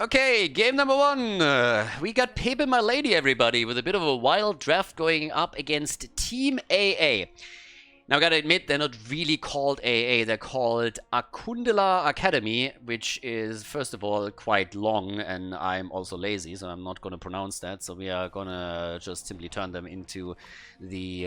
Okay, game number one. We got pepeMLady, everybody, with a bit of a wild draft going up against Team AA. Now, I gotta admit, they're not really called AA. They're called Akundela Academy, which is, first of all, quite long, and I'm also lazy, so I'm not gonna pronounce that. So we are gonna just simply turn them into the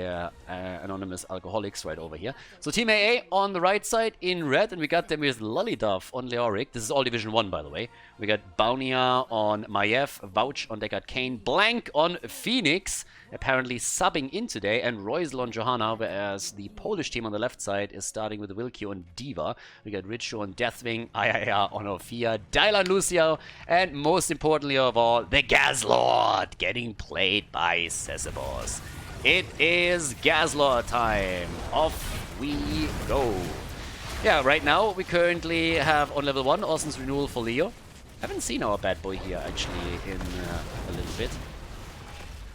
anonymous alcoholics right over here. So Team AA on the right side in red, and we got them with Lolliduff on Leoric. This is all Division 1, by the way. We got Baunia on Maiev, Vouch on Deckard Kane, Blank on Phoenix, apparently subbing in today, and Roysel on Johanna, whereas the Polish team on the left side is starting with Wilkie on Diva. We got Richo on Deathwing, IIR on Ophia, Dylan Lucio, and most importantly of all, the Gazlord getting played by Cesibos. It is Gazlord time. Off we go. Yeah, right now we currently have on level 1 Austin's renewal for Leo. Haven't seen our bad boy here actually in a little bit.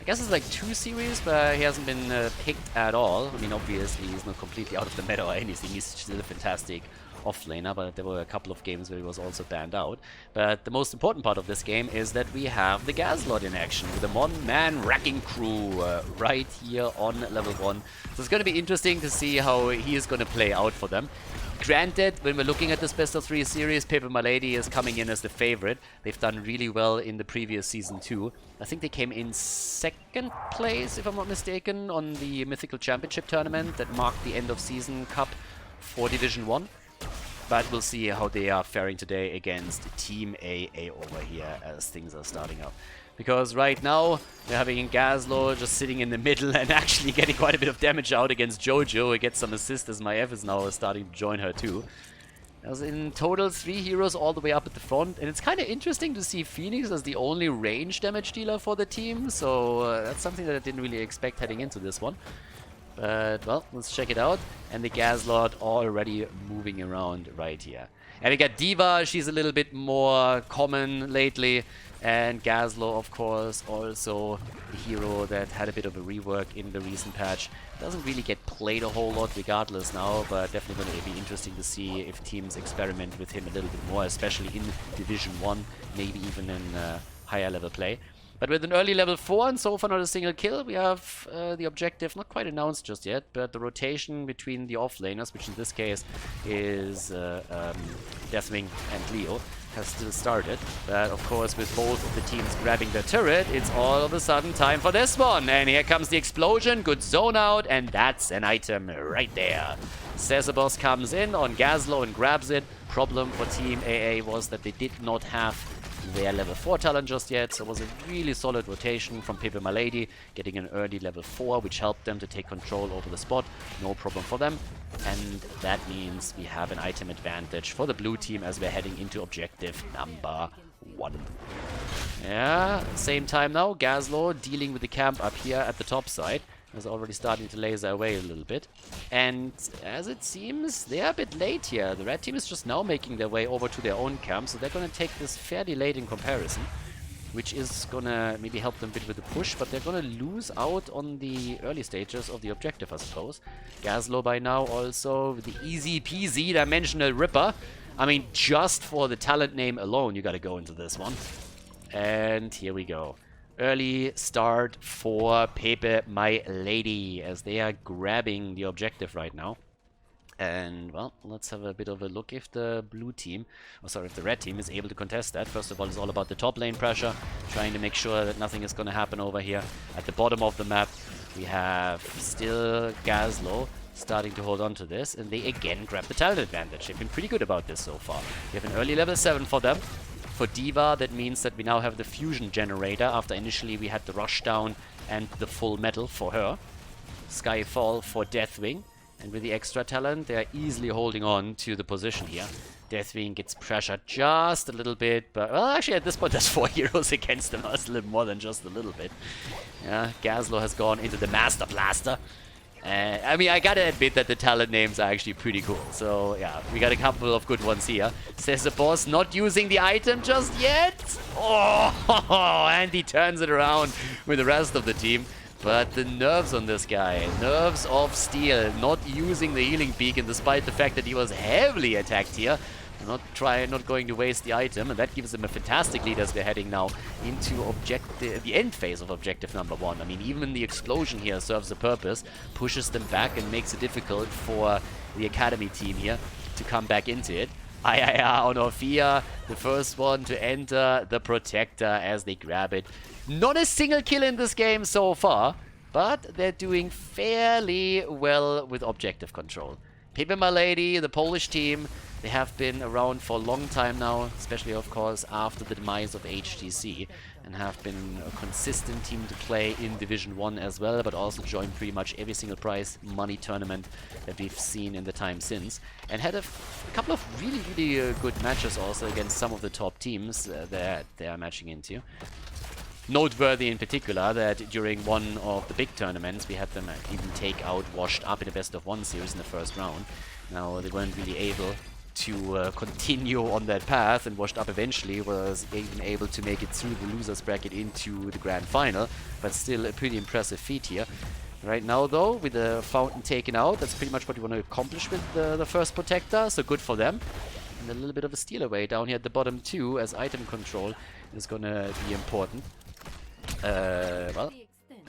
I guess it's like 2 series, but he hasn't been picked at all. I mean, obviously he's not completely out of the meta or anything. He's still a fantastic offlaner, but there were a couple of games where he was also banned out. But the most important part of this game is that we have the Gazlord in action with a one-man wrecking crew right here on level 1. So it's going to be interesting to see how he is going to play out for them. Granted, when we're looking at this best of 3 series, pepeMLady is coming in as the favorite. They've done really well in the previous season too. I think they came in 2nd place, if I'm not mistaken, on the Mythical Championship tournament that marked the end of season cup for Division 1. But we'll see how they are faring today against Team AA over here as things are starting up. Because right now, we're having Gazlo just sitting in the middle and actually getting quite a bit of damage out against Jojo. He gets some assist as Maiev is now starting to join her too. There's in total 3 heroes all the way up at the front. And it's kind of interesting to see Phoenix as the only range damage dealer for the team. So that's something that I didn't really expect heading into this one. But, well, let's check it out. And the Gazlord already moving around right here. And we got Diva, she's a little bit more common lately. And Gazlo, of course, also the hero that had a bit of a rework in the recent patch. Doesn't really get played a whole lot regardless now, but definitely going to be interesting to see if teams experiment with him a little bit more, especially in Division 1, maybe even in higher level play. But with an early level 4 and so far not a single kill, we have the objective not quite announced just yet, but the rotation between the offlaners, which in this case is Deathwing and Leo, has still started. But of course, with both of the teams grabbing the turret, it's all of a sudden time for this one. And here comes the explosion, good zone out, and that's an item right there. Cesibos comes in on Gazlo and grabs it. Problem for Team AA was that they did not have their level 4 talent just yet, so it was a really solid rotation from pepeMLady, getting an early level 4, which helped them to take control over the spot. No problem for them. And that means we have an item advantage for the blue team as we're heading into objective number 1. Yeah, same time now, Gazlo dealing with the camp up here at the top side. Is already starting to laser away a little bit. And as it seems, they're a bit late here. The red team is just now making their way over to their own camp, so they're going to take this fairly late in comparison, which is going to maybe help them a bit with the push, but they're going to lose out on the early stages of the objective, I suppose. Gazlo by now also with the easy peasy dimensional ripper. I mean, just for the talent name alone, you got to go into this one. And here we go. Early start for pepeMLady as they are grabbing the objective right now. And, well, let's have a bit of a look if the blue team, if the red team is able to contest that. First of all, it's all about the top lane pressure, trying to make sure that nothing is going to happen over here. At the bottom of the map, we have still Gazlo starting to hold on to this, and they again grab the talent advantage. They've been pretty good about this so far. We have an early level 7 for them. For Diva, that means that we now have the fusion generator after initially we had the rushdown and the full metal for her. Skyfall for Deathwing. And with the extra talent, they are easily holding on to the position here. Deathwing gets pressured just a little bit, but, well, actually at this point there's 4 heroes against them. That's a little more than just a little bit. Yeah, Gazlo has gone into the Master Blaster. I mean, I gotta admit that the talent names are actually pretty cool. So, yeah, we got a couple of good ones here. Says the boss, not using the item just yet. Oh, and he turns it around with the rest of the team. But the nerves on this guy, nerves of steel, not using the healing beacon despite the fact that he was heavily attacked here. not going to waste the item, and that gives them a fantastic lead as they're heading now into the end phase of objective number 1. I mean, even the explosion here serves a purpose, pushes them back and makes it difficult for the academy team here to come back into it. Ayaya on Orphea, the first one to enter the Protector as they grab it. Not a single kill in this game so far, but they're doing fairly well with objective control. pepeMLady, the Polish team, they have been around for a long time now, especially of course after the demise of HTC, and have been a consistent team to play in Division 1 as well, but also joined pretty much every single prize money tournament that we've seen in the time since, and had a couple of really good matches also against some of the top teams that they are matching into. Noteworthy in particular that during one of the big tournaments we had them even take out Washed Up in a best-of-1 series in the first round. Now they weren't really able to continue on that path, and Washed Up eventually was even able to make it through the losers bracket into the grand final, but still a pretty impressive feat here. Right now though, with the fountain taken out, that's pretty much what you want to accomplish with the first Protector, so good for them. And a little bit of a steal away down here at the bottom too, as item control is gonna be important. Well,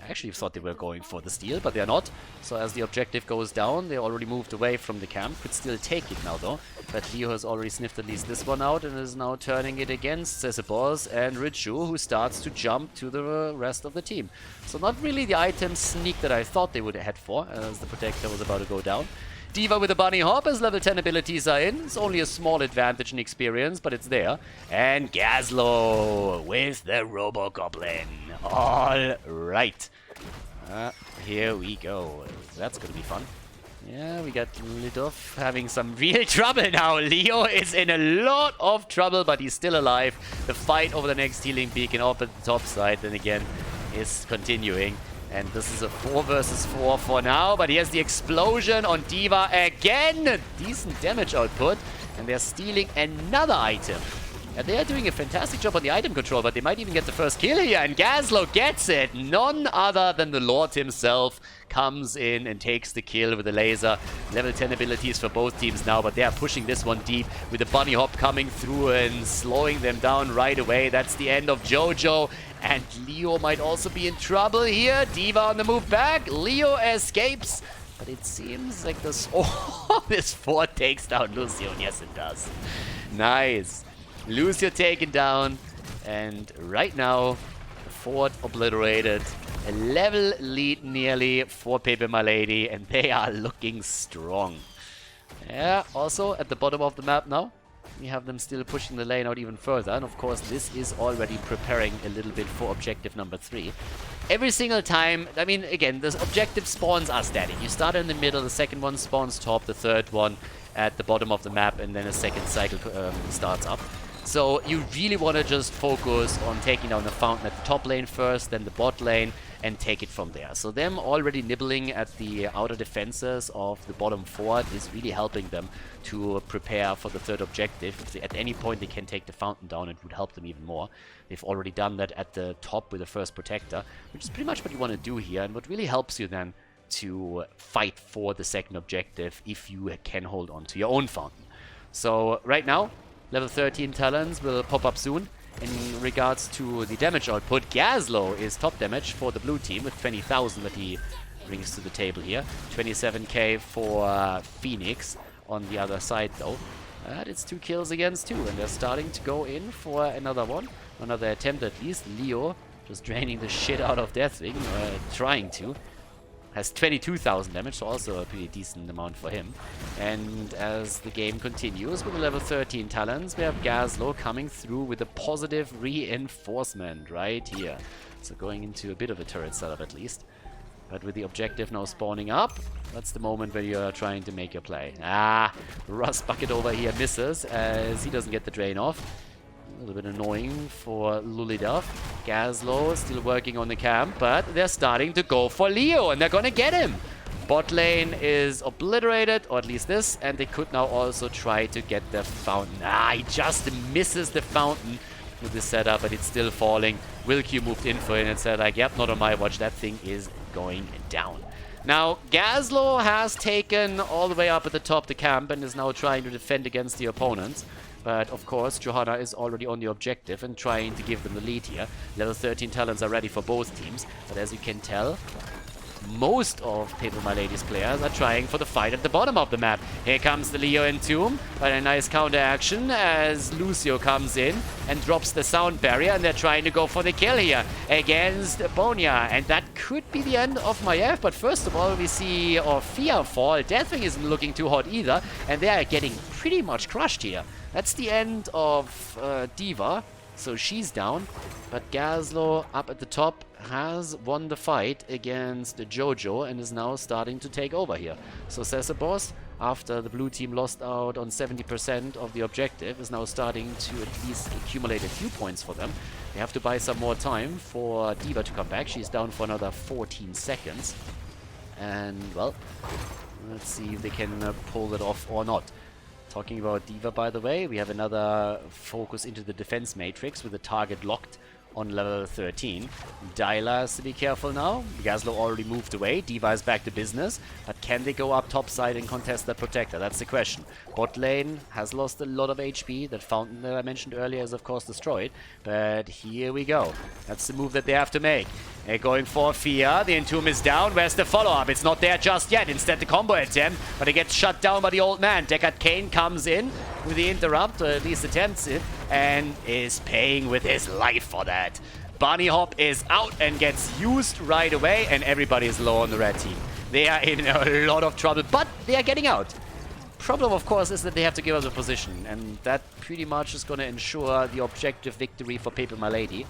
I actually thought they were going for the steal, but they're not. So as the objective goes down, they already moved away from the camp. Could still take it now though. But Leo has already sniffed at least this one out and is now turning it against Cesibos and Richu, who starts to jump to the rest of the team. So not really the item sneak that I thought they would head for, as the Protector was about to go down. D.Va with a bunny hop as level 10 abilities are in. It's only a small advantage in experience, but it's there. And Gazlo with the Robo-Goblin. All right. Here we go. That's going to be fun. Yeah, we got Lidov having some real trouble now. Leo is in a lot of trouble, but he's still alive. The fight over the next healing beacon up at the top side, then again, is continuing. And this is a 4 versus 4 for now, but here's the explosion on D.Va again. Decent damage output, and they're stealing another item. And they are doing a fantastic job on the item control, but they might even get the first kill here, and Gazlo gets it. None other than the Lord himself comes in and takes the kill with the laser. Level 10 abilities for both teams now, but they are pushing this one deep with the bunny hop coming through and slowing them down right away. That's the end of Jojo. And Leo might also be in trouble here. D.Va on the move back. Leo escapes. But it seems like this... Oh, this fort takes down Lucio. Yes, it does. Nice. Lucio taken down. And right now, the fort obliterated. A level lead nearly for pepeMLady. And they are looking strong. Yeah, also at the bottom of the map now. We have them still pushing the lane out even further, and of course this is already preparing a little bit for objective number 3. Every single time, I mean, again, the objective spawns are static. You start in the middle, the second one spawns top, the third one at the bottom of the map, and then a second cycle starts up. So you really want to just focus on taking down the fountain at the top lane first, then the bot lane, and take it from there. So them already nibbling at the outer defenses of the bottom fort is really helping them to prepare for the third objective. If at any point they can take the fountain down, it would help them even more. They've already done that at the top with the first Protector, which is pretty much what you want to do here, and what really helps you then to fight for the second objective if you can hold on to your own fountain. So right now, level 13 talents will pop up soon. In regards to the damage output, Gazlo is top damage for the blue team with 20,000 that he brings to the table here. 27k for Phoenix on the other side though. And it's 2 kills against 2, and they're starting to go in for another one. Another attempt at least. Leo just draining the shit out of Deathwing, trying to. Has 22,000 damage, so also a pretty decent amount for him. And as the game continues with the level 13 talents, we have Gazlo coming through with a positive reinforcement right here. So going into a bit of a turret setup at least. But with the objective now spawning up, that's the moment where you're trying to make your play. Rust Bucket over here misses as he doesn't get the drain off. A little bit annoying for Lulidov. Gazlo still working on the camp, but they're starting to go for Leo, and they're gonna get him. Bot lane is obliterated, or at least this, and they could now also try to get the fountain. He just misses the fountain with this setup, but it's still falling. Wilq moved in for it and said like, yep, not on my watch, that thing is going down. Now, Gazlo has taken all the way up at the top the camp and is now trying to defend against the opponents. But of course, Johanna is already on the objective and trying to give them the lead here. Level 13 talents are ready for both teams. But as you can tell, most of pepeMLady's players are trying for the fight at the bottom of the map. Here comes the Leo Entomb, but a nice counter action as Lucio comes in and drops the sound barrier, and they're trying to go for the kill here against Bonia. And that could be the end of Maiev, but first of all we see Orphea fall. Deathwing isn't looking too hot either, and they are getting pretty much crushed here. That's the end of D.Va. So she's down, but Gazlo up at the top has won the fight against Jojo and is now starting to take over here. So Boss, after the blue team lost out on 70% of the objective, is now starting to at least accumulate a few points for them. They have to buy some more time for D.Va to come back. She's down for another 14 seconds. And, well, let's see if they can pull it off or not. Talking about D.Va, by the way, we have another focus into the defense matrix with the target locked on level 13. Dyla has to be careful now. Gazlo already moved away. D.Va is back to business. But can they go up top side and contest that protector? That's the question. Bot lane has lost a lot of HP. That fountain that I mentioned earlier is of course destroyed. But here we go. That's the move that they have to make. They're going for Fia. The Entomb is down. Where's the follow-up? It's not there just yet. Instead the combo attempt. But it gets shut down by the old man. Deckard Cain comes in with the interrupt, or at least attempts it, and is paying with his life for that. Bunny Hop is out and gets used right away, and everybody is low on the red team. They are in a lot of trouble, but they are getting out. Problem, of course, is that they have to give us a position, and that pretty much is going to ensure the objective victory for pepeMLady.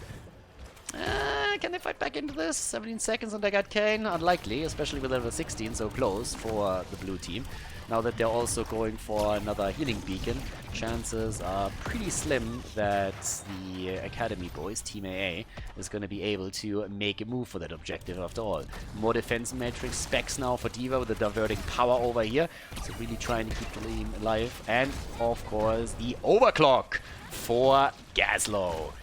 Can they fight back into this? 17 seconds on Deckard Cain? Unlikely, especially with level 16 so close for the blue team. Now that they're also going for another healing beacon, chances are pretty slim that the Academy boys, Team AA, is going to be able to make a move for that objective after all. More defense matrix specs now for D.Va with the diverting power over here. So really trying to keep the team alive. And of course the overclock for Gazlo,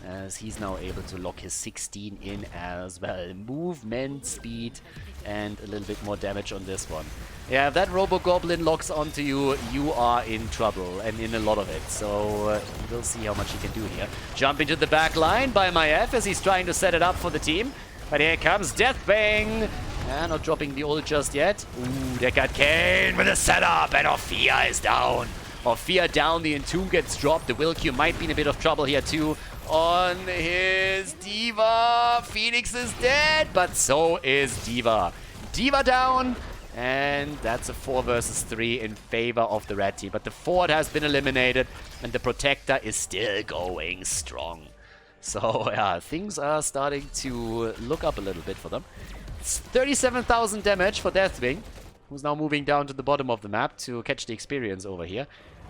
as he's now able to lock his 16 in as well. Movement, speed, and a little bit more damage on this one. Yeah, if that Robo-Goblin locks onto you, you are in trouble, and in a lot of it. So we'll see how much he can do here. Jump into the back line by Maiev as he's trying to set it up for the team. But here comes Deathwing. Not dropping the ult just yet. Ooh, Deckard Cain with a setup, and Orphea is down. Orphea down, the Entomb gets dropped. The Will Q might be in a bit of trouble here too. On his D.Va. Phoenix is dead, but so is D.Va. D.Va down, and that's a 4 versus 3 in favor of the red team. But the Ford has been eliminated, and the Protector is still going strong. So, yeah, things are starting to look up a little bit for them. It's 37,000 damage for Deathwing, who's now moving down to the bottom of the map to catch the experience over here.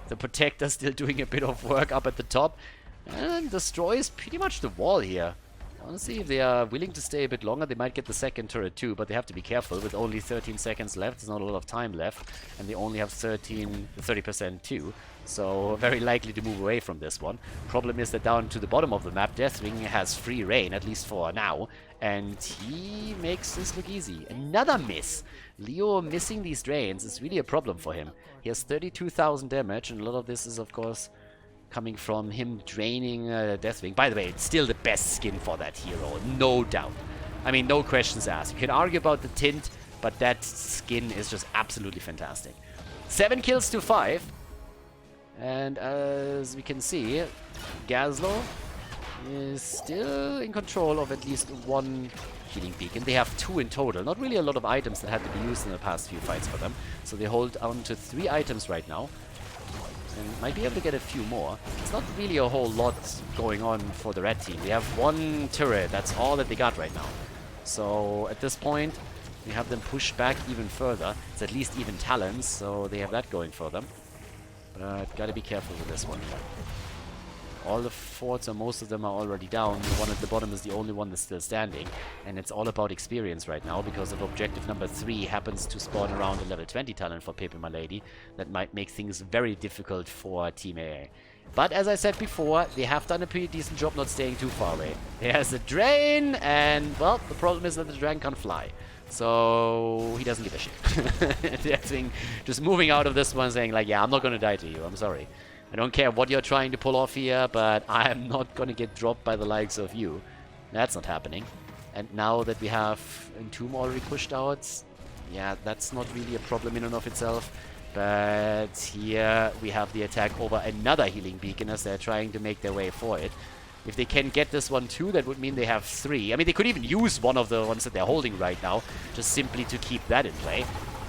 The Protector still doing a bit of work up at the top, and destroys pretty much the wall here. Honestly, if they are willing to stay a bit longer, they might get the second turret too, but they have to be careful. With only 13 seconds left, there's not a lot of time left, and they only have 30% too, so very likely to move away from this one. Problem is that down to the bottom of the map, Deathwing has free reign, at least for now, and he makes this look easy. Another miss! Leo missing these drains is really a problem for him. He has 32,000 damage, and a lot of this is, of course, coming from him draining Deathwing. By the way, it's still the best skin for that hero, no doubt. I mean, no questions asked. You can argue about the tint, but that skin is just absolutely fantastic. 7 kills to 5. And as we can see, Gazlo is still in control of at least 1 healing beacon. They have 2 in total. Not really a lot of items that had to be used in the past few fights for them. So they hold on to 3 items right now. And might be able to get a few more. It's not really a whole lot going on for the red team. They have 1 turret. That's all that they got right now. So at this point, we have them pushed back even further. It's at least even talents, so they have that going for them. But gotta be careful with this one here. All the forts, or most of them, are already down. The one at the bottom is the only one that's still standing. And it's all about experience right now, because if objective number 3 happens to spawn around a level 20 talent for pepeMLady, that might make things very difficult for Team AA. But as I said before, they have done a pretty decent job not staying too far away. There's a drain, and, well, the problem is that the dragon can't fly. So he doesn't give a shit. That thing just moving out of this one saying like, yeah, I'm not gonna die to you, I'm sorry. I don't care what you're trying to pull off here, but I am not going to get dropped by the likes of you. That's not happening. And now that we have Entomb already pushed out, yeah, that's not really a problem in and of itself. But here we have the attack over another healing beacon as they're trying to make their way for it. If they can get this one too, that would mean they have 3. I mean, they could even use one of the ones that they're holding right now, just simply to keep that in play.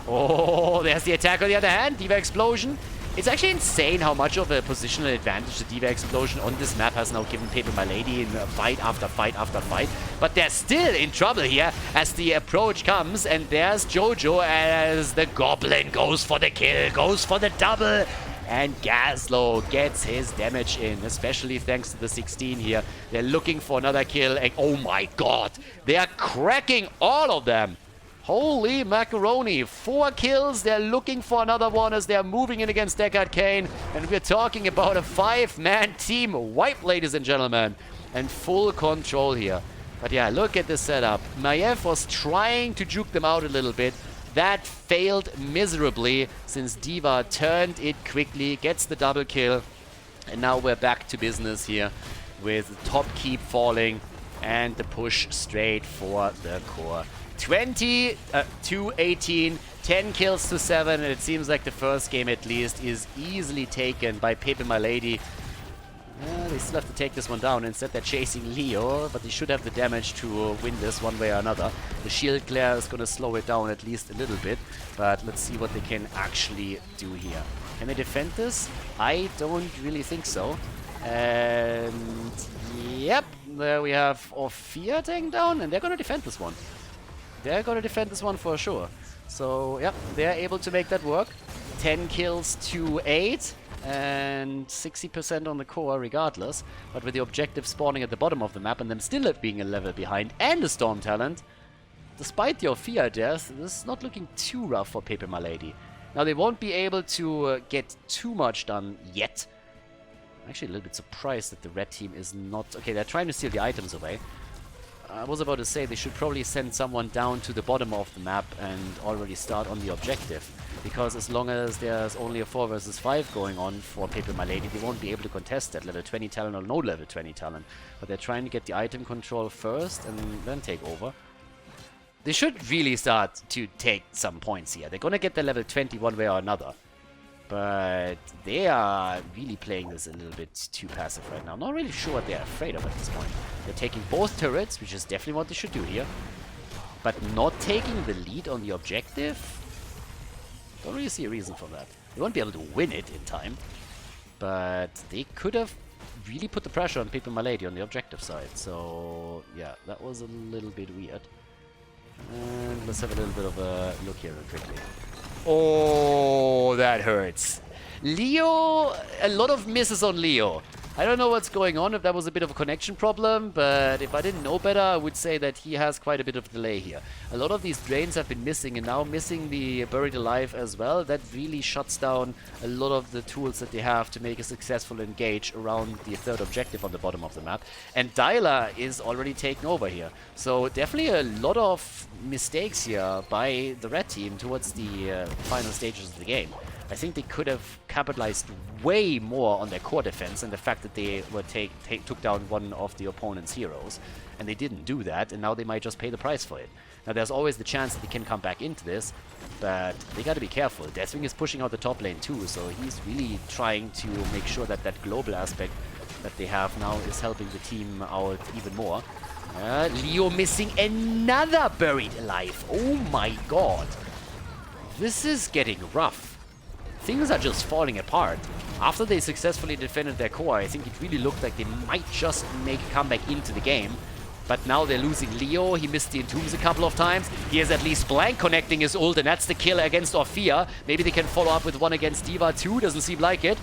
Oh, there's the attack on the other hand. D.Va Explosion. It's actually insane how much of a positional advantage the D.Va Explosion on this map has now given pepeMLady in fight after fight after fight. But they're still in trouble here as the approach comes, and there's Jojo as the Goblin goes for the kill, goes for the double, and Gaslow gets his damage in, especially thanks to the 16 here. They're looking for another kill, and oh my god, they are cracking all of them. Holy macaroni, 4 kills, they're looking for another one as they're moving in against Deckard Cain. And we're talking about a 5-man team wipe, ladies and gentlemen. And full control here. But yeah, look at the setup. Maiev was trying to juke them out a little bit. That failed miserably since D.Va turned it quickly, gets the double kill. And now we're back to business here with top keep falling and the push straight for the core. 20 to 18, 10 kills to 7, and it seems like the first game at least is easily taken by pepeMLady. They still have to take this one down. Instead they're chasing Leo, but they should have the damage to win this one way or another. The shield glare is going to slow it down at least a little bit, but let's see what they can actually do here. Can they defend this? I don't really think so. And yep, there we have Orphea taken down, and they're going to defend this one. They're going to defend this one for sure. So, yeah, they're able to make that work. 10 kills to 8 and 60% on the core regardless. But with the objective spawning at the bottom of the map and them still being a level behind and a Storm talent, despite the Orphea death, this is not looking too rough for pepeMLady. Now, they won't be able to get too much done yet. I'm actually a little bit surprised that the red team is not... Okay, they're trying to steal the items away. I was about to say they should probably send someone down to the bottom of the map and already start on the objective. Because as long as there's only a 4 versus 5 going on for pepeMLady, they won't be able to contest that level 20 talent or no level 20 talent. But they're trying to get the item control first and then take over. They should really start to take some points here. They're gonna get the level 20 one way or another. But they are really playing this a little bit too passive right now. I'm not really sure what they're afraid of at this point. They're taking both turrets, which is definitely what they should do here. But not taking the lead on the objective? Don't really see a reason for that. They won't be able to win it in time. But they could have really put the pressure on pepeMLady on the objective side. So, yeah, that was a little bit weird. And let's have a little bit of a look here real quickly. Oh, that hurts. Leo, a lot of misses on Leo. I don't know what's going on, if that was a bit of a connection problem, but if I didn't know better, I would say that he has quite a bit of delay here. A lot of these drains have been missing, and now missing the Buried Alive as well. That really shuts down a lot of the tools that they have to make a successful engage around the third objective on the bottom of the map. And Dyla is already taken over here. So definitely a lot of mistakes here by the red team towards the final stages of the game. I think they could have capitalized way more on their core defense and the fact that they were took down one of the opponent's heroes. And they didn't do that, and now they might just pay the price for it. Now, there's always the chance that they can come back into this, but they gotta be careful. Deathwing is pushing out the top lane too, so he's really trying to make sure that that global aspect that they have now is helping the team out even more. Leo missing another Buried Alive. Oh my god. This is getting rough. Things are just falling apart. After they successfully defended their core, I think it really looked like they might just make a comeback into the game. But now they're losing Leo. He missed the Entombs a couple of times. He has at least Blank connecting his ult, and that's the kill against Orphea. Maybe they can follow up with one against D.Va too. Doesn't seem like it.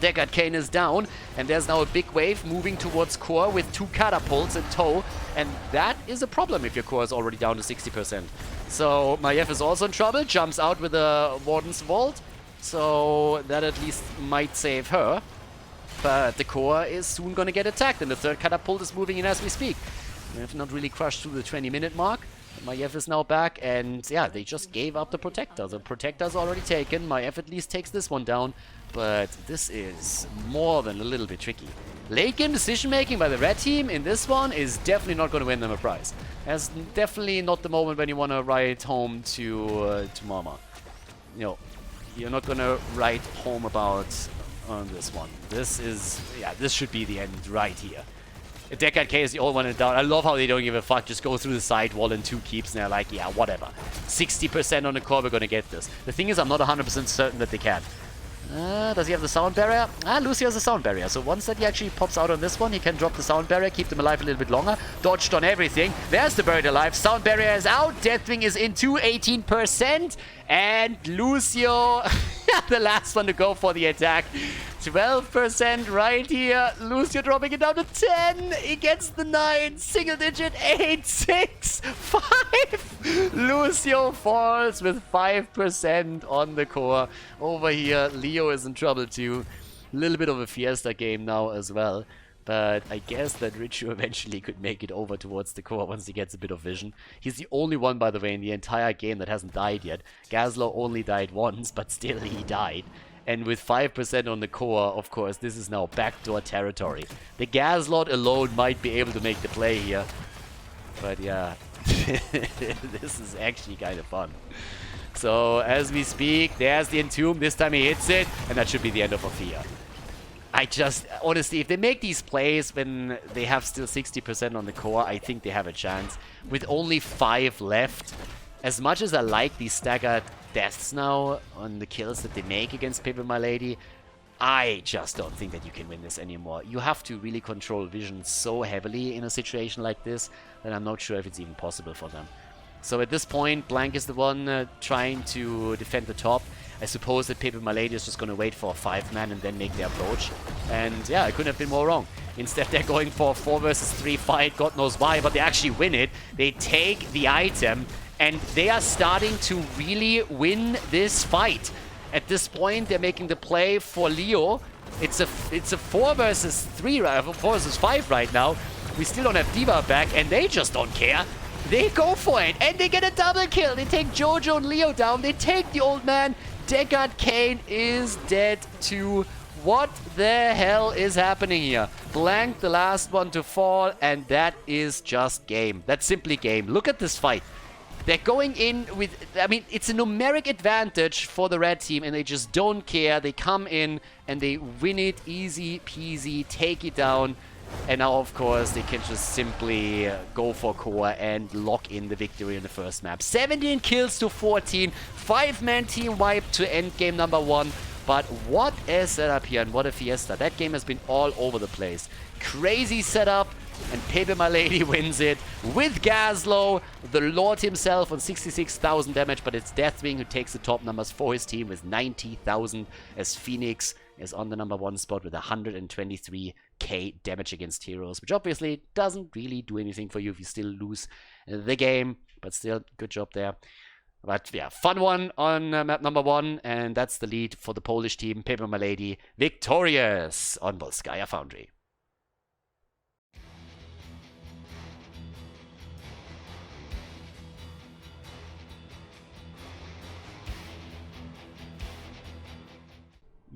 Deckard Cain is down, and there's now a big wave moving towards core with 2 catapults in tow. And that is a problem if your core is already down to 60%. So Maiev is also in trouble. Jumps out with a Warden's Vault. So that at least might save her. But the core is soon going to get attacked, and the third catapult is moving in as we speak. We have not really crushed through the 20-minute mark. Maiev is now back, and yeah, they just gave up the Protector. The Protector's already taken. Maiev at least takes this one down, but this is more than a little bit tricky. Late game decision making by the red team in this one is definitely not going to win them a prize. That's definitely not the moment when you want to ride home to Mama. You know, you're not going to write home about on this one. This is, yeah, this should be the end right here. Deckard K is the only one down. I love how they don't give a fuck. Just go through the side wall and 2 keeps, and they're like, yeah, whatever. 60% on the core, we're going to get this. The thing is, I'm not 100% certain that they can. Does he have the sound barrier? Lucio has a sound barrier. So once that he actually pops out on this one, he can drop the sound barrier, keep them alive a little bit longer. Dodged on everything. There's the bird alive. Sound barrier is out. Deathwing is into 18%. And Lucio, the last one to go for the attack. 12% right here. Lucio dropping it down to 10. He gets the 9. Single digit. 8, 6, 5. Lucio falls with 5% on the core. Over here, Leo is in trouble too. A little bit of a Fiesta game now as well. But I guess that Richu eventually could make it over towards the core once he gets a bit of vision. He's the only one, by the way, in the entire game that hasn't died yet. Gazlo only died once, but still he died. And with 5% on the core, of course, this is now backdoor territory. The Gazlord alone might be able to make the play here. But yeah, this is actually kind of fun. So, as we speak, there's the Entomb. This time he hits it, and that should be the end of Ophia. Honestly, if they make these plays when they have still 60% on the core, I think they have a chance. With only 5 left, as much as I like these staggered deaths now on the kills that they make against pepeMLady, I just don't think that you can win this anymore. You have to really control vision so heavily in a situation like this that I'm not sure if it's even possible for them. So at this point, Blank is the one trying to defend the top. I suppose that pepeMLady is just going to wait for a 5-man and then make their approach. And yeah, I couldn't have been more wrong. Instead, they're going for a 4 versus 3 fight, God knows why, but they actually win it. They take the item, and they are starting to really win this fight. At this point, they're making the play for Leo. It's a 4 versus 3, 4 versus 5 right now. We still don't have D.Va back, and they just don't care. They go for it, and they get a double kill. They take Jojo and Leo down. They take the old man. Deckard Kane is dead too. What the hell is happening here? Blank, the last one to fall, and that is just game. That's simply game. Look at this fight. They're going in with, I mean, it's a numeric advantage for the red team, and they just don't care. They come in, and they win it easy peasy, take it down. And now, of course, they can just simply go for core and lock in the victory in the first map. 17 kills to 14. 5-man team wipe to end game number 1. But what a setup here and what a fiesta. That game has been all over the place. Crazy setup. And pepeMLady wins it with Gazlo, the Lord himself, on 66,000 damage. But it's Deathwing who takes the top numbers for his team with 90,000, as Phoenix is on the number 1 spot with 123k damage against heroes, which obviously doesn't really do anything for you if you still lose the game. But still, good job there. But yeah, fun one on map number 1, and that's the lead for the Polish team. pepeMLady victorious on Volskaya Foundry.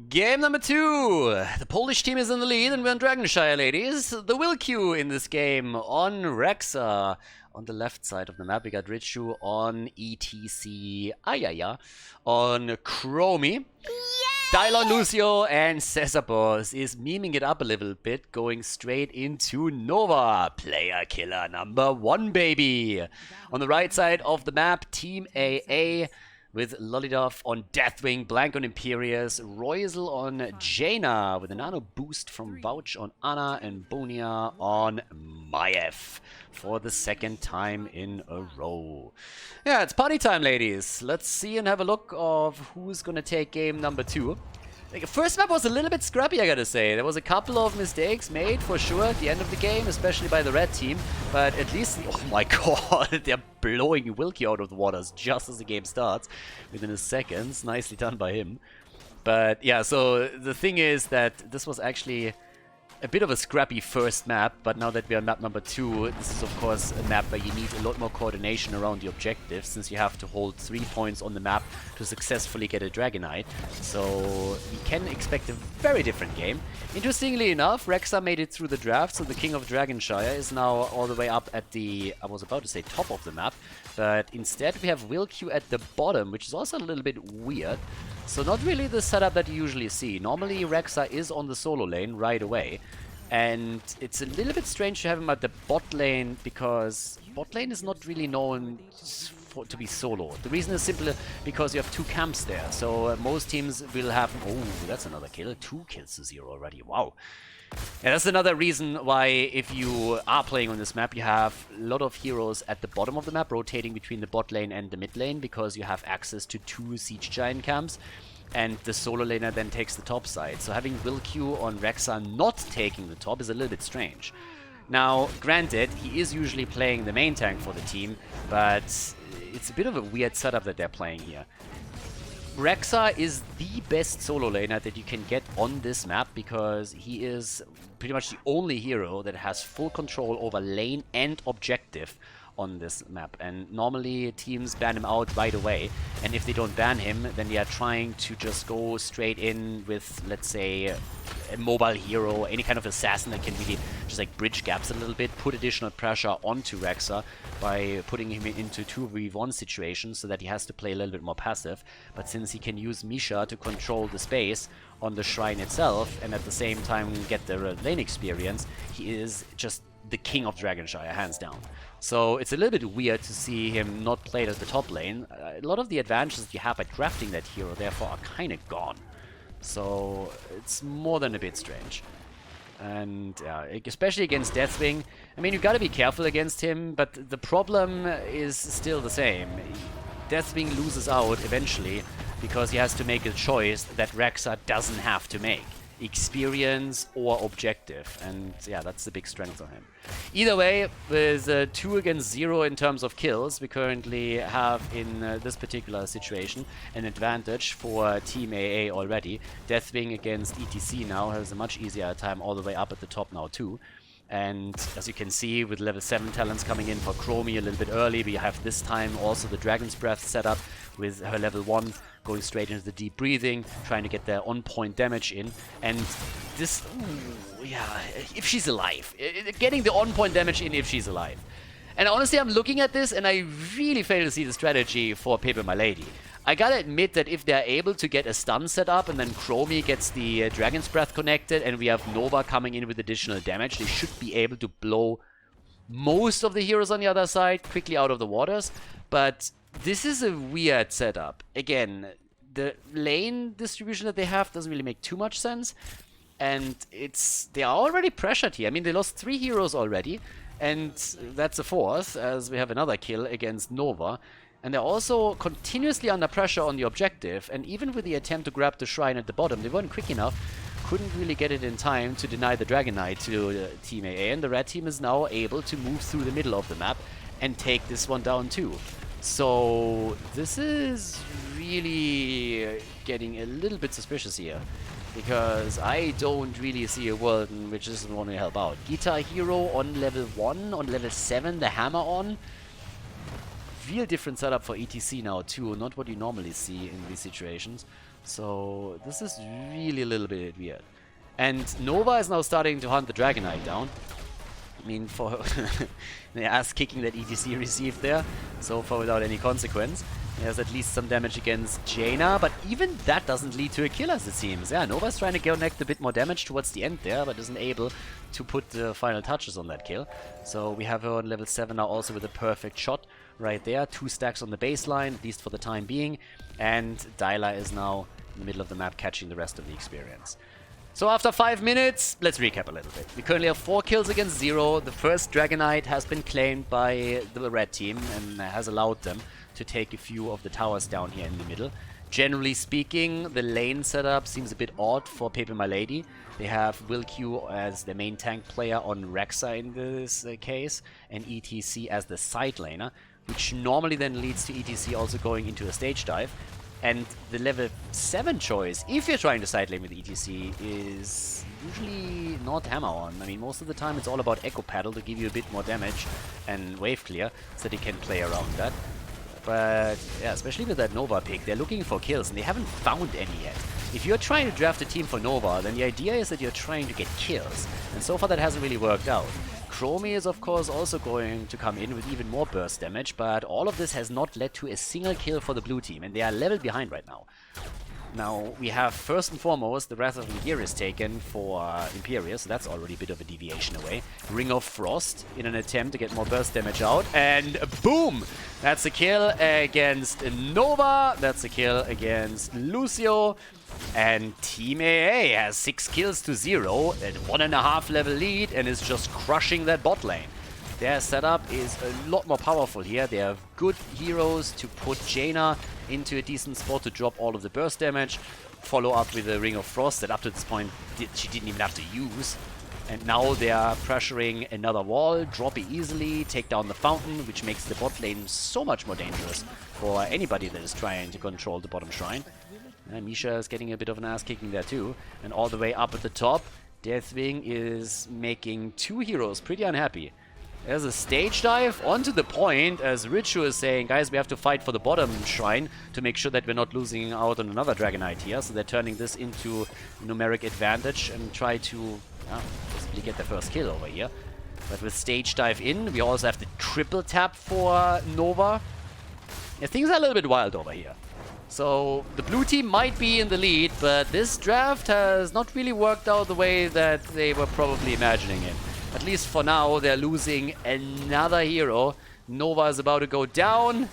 Game number 2. The Polish team is in the lead, and we're on Dragonshire, ladies. The will queue in this game on Rexa. On the left side of the map, we got Richu on ETC Ayaya. On Chromie. Dylon Lucio and Cesarboss is memeing it up a little bit, going straight into Nova. Player killer number 1, baby. On the right side of the map, Team AA. With Lolidov on Deathwing, Blank on Imperius, Royzel on Jaina, with a nano boost from Vouch on Ana, and Bonia on Maiev for the 2nd time in a row. Yeah, it's party time, ladies. Let's see and have a look of who's gonna take game number 2. First map was a little bit scrappy, I gotta say. There was a couple of mistakes made, for sure, at the end of the game, especially by the red team. But at least, oh my god, they're blowing Wilkie out of the waters just as the game starts. Within a second. Nicely done by him. But yeah, so the thing is that this was actually a bit of a scrappy first map, but now that we are on map number 2, this is of course a map where you need a lot more coordination around the objectives, since you have to hold 3 points on the map to successfully get a Dragonite. So we can expect a very different game. Interestingly enough, Rexa made it through the draft, so the King of Dragonshire is now all the way up at the, I was about to say top of the map, but instead we have Wilq at the bottom, which is also a little bit weird. So not really the setup that you usually see. Normally Rexa is on the solo lane right away, and it's a little bit strange to have him at the bot lane, because bot lane is not really known to be solo. The reason is simply because you have 2 camps there, so most teams will have... Oh, that's another kill. 2 kills to 0 already. Wow. Yeah, that's another reason why, if you are playing on this map, you have a lot of heroes at the bottom of the map rotating between the bot lane and the mid lane, because you have access to 2 siege giant camps, and the solo laner then takes the top side. So having Wilq on Rexa not taking the top is a little bit strange. Now, granted, he is usually playing the main tank for the team, but it's a bit of a weird setup that they're playing here. Rexa is the best solo laner that you can get on this map, because he is pretty much the only hero that has full control over lane and objective on this map, and normally teams ban him out right away, and if they don't ban him, then they are trying to just go straight in with, let's say, a mobile hero, any kind of assassin that can really just like bridge gaps a little bit, put additional pressure onto Rexa by putting him into 2v1 situations, so that he has to play a little bit more passive. But since he can use Misha to control the space on the shrine itself, and at the same time get the lane experience, he is just the King of Dragonshire, hands down. So it's a little bit weird to see him not played at the top lane. A lot of the advantages that you have by drafting that hero, therefore, are kind of gone. So it's more than a bit strange. And especially against Deathwing, I mean, you've got to be careful against him, but the problem is still the same. Deathwing loses out eventually because he has to make a choice that Rexa doesn't have to make. Experience or objective, and yeah, that's the big strength of him. Either way, with 2 against 0 in terms of kills, we currently have in this particular situation an advantage for Team AA already. Deathwing against ETC now has a much easier time, all the way up at the top now too. And as you can see, with level 7 talents coming in for Chromie a little bit early, we have this time also the Dragon's Breath set up with her level 1 going straight into the deep breathing, trying to get their on-point damage in. And this, ooh, yeah, if she's alive. Getting the on-point damage in if she's alive. And honestly, I'm looking at this and I really fail to see the strategy for pepeMLady. I gotta admit that if they're able to get a stun set up and then Chromie gets the Dragon's Breath connected and we have Nova coming in with additional damage, they should be able to blow most of the heroes on the other side quickly out of the waters. But this is a weird setup. Again, the lane distribution that they have doesn't really make too much sense. And they are already pressured here. I mean, they lost 3 heroes already. And that's a 4th, as we have another kill against Nova. And they're also continuously under pressure on the objective, and even with the attempt to grab the shrine at the bottom, they weren't quick enough, couldn't really get it in time to deny the Dragonite to Team AA, and the red team is now able to move through the middle of the map and take this one down too. So this is really getting a little bit suspicious here, because I don't really see a world in which this doesn't want to help out. Guitar Hero on level 1, on level 7, the hammer on. Real different setup for ETC now too, not what you normally see in these situations. So this is really a little bit weird. And Nova is now starting to hunt the Dragonite down. I mean, for the ass kicking that ETC received there, so far without any consequence. There's at least some damage against Jaina, but even that doesn't lead to a kill, as it seems. Yeah, Nova's trying to connect a bit more damage towards the end there, but isn't able to put the final touches on that kill. So we have her on level 7 now, also with a perfect shot right there. 2 stacks on the baseline, at least for the time being. And Dyla is now in the middle of the map catching the rest of the experience. So after 5 minutes, let's recap a little bit. We currently have 4 kills against 0. The first Dragonite has been claimed by the red team and has allowed them to take a few of the towers down here in the middle. Generally speaking, the lane setup seems a bit odd for pepeMLady. They have Wilq as the main tank player on Rexa in this case, and ETC as the side laner, which normally then leads to ETC also going into a stage dive. And the level 7 choice, if you're trying to side lane with ETC, is usually not hammer on. I mean, most of the time it's all about echo paddle to give you a bit more damage and wave clear, so that you can play around that. But yeah, especially with that Nova pick, they're looking for kills and they haven't found any yet. If you're trying to draft a team for Nova, then the idea is that you're trying to get kills. And so far that hasn't really worked out. Chromie is of course also going to come in with even more burst damage, but all of this has not led to a single kill for the blue team, and they are level behind right now. Now, we have first and foremost the Wrath of Nigirius taken for Imperius, so that's already a bit of a deviation away. Ring of Frost in an attempt to get more burst damage out, and boom! That's a kill against Nova, that's a kill against Lucio, and Team AA has 6 kills to 0 at 1.5 level lead and is just crushing that bot lane. Their setup is a lot more powerful here. They have good heroes to put Jaina into a decent spot to drop all of the burst damage. Follow up with a Ring of Frost that up to this point she didn't even have to use. And now they are pressuring another wall, drop it easily, take down the fountain, which makes the bot lane so much more dangerous for anybody that is trying to control the bottom shrine. And Misha is getting a bit of an ass kicking there too. And all the way up at the top, Deathwing is making 2 heroes pretty unhappy. There's a stage dive onto the point as Richu is saying, guys, we have to fight for the bottom shrine to make sure that we're not losing out on another Dragonite here. So they're turning this into numeric advantage and try to possibly get their first kill over here. But with stage dive in, we also have the triple tap for Nova. Yeah, things are a little bit wild over here. So the blue team might be in the lead, but this draft has not really worked out the way that they were probably imagining it. At least for now, they're losing another hero. Nova is about to go down.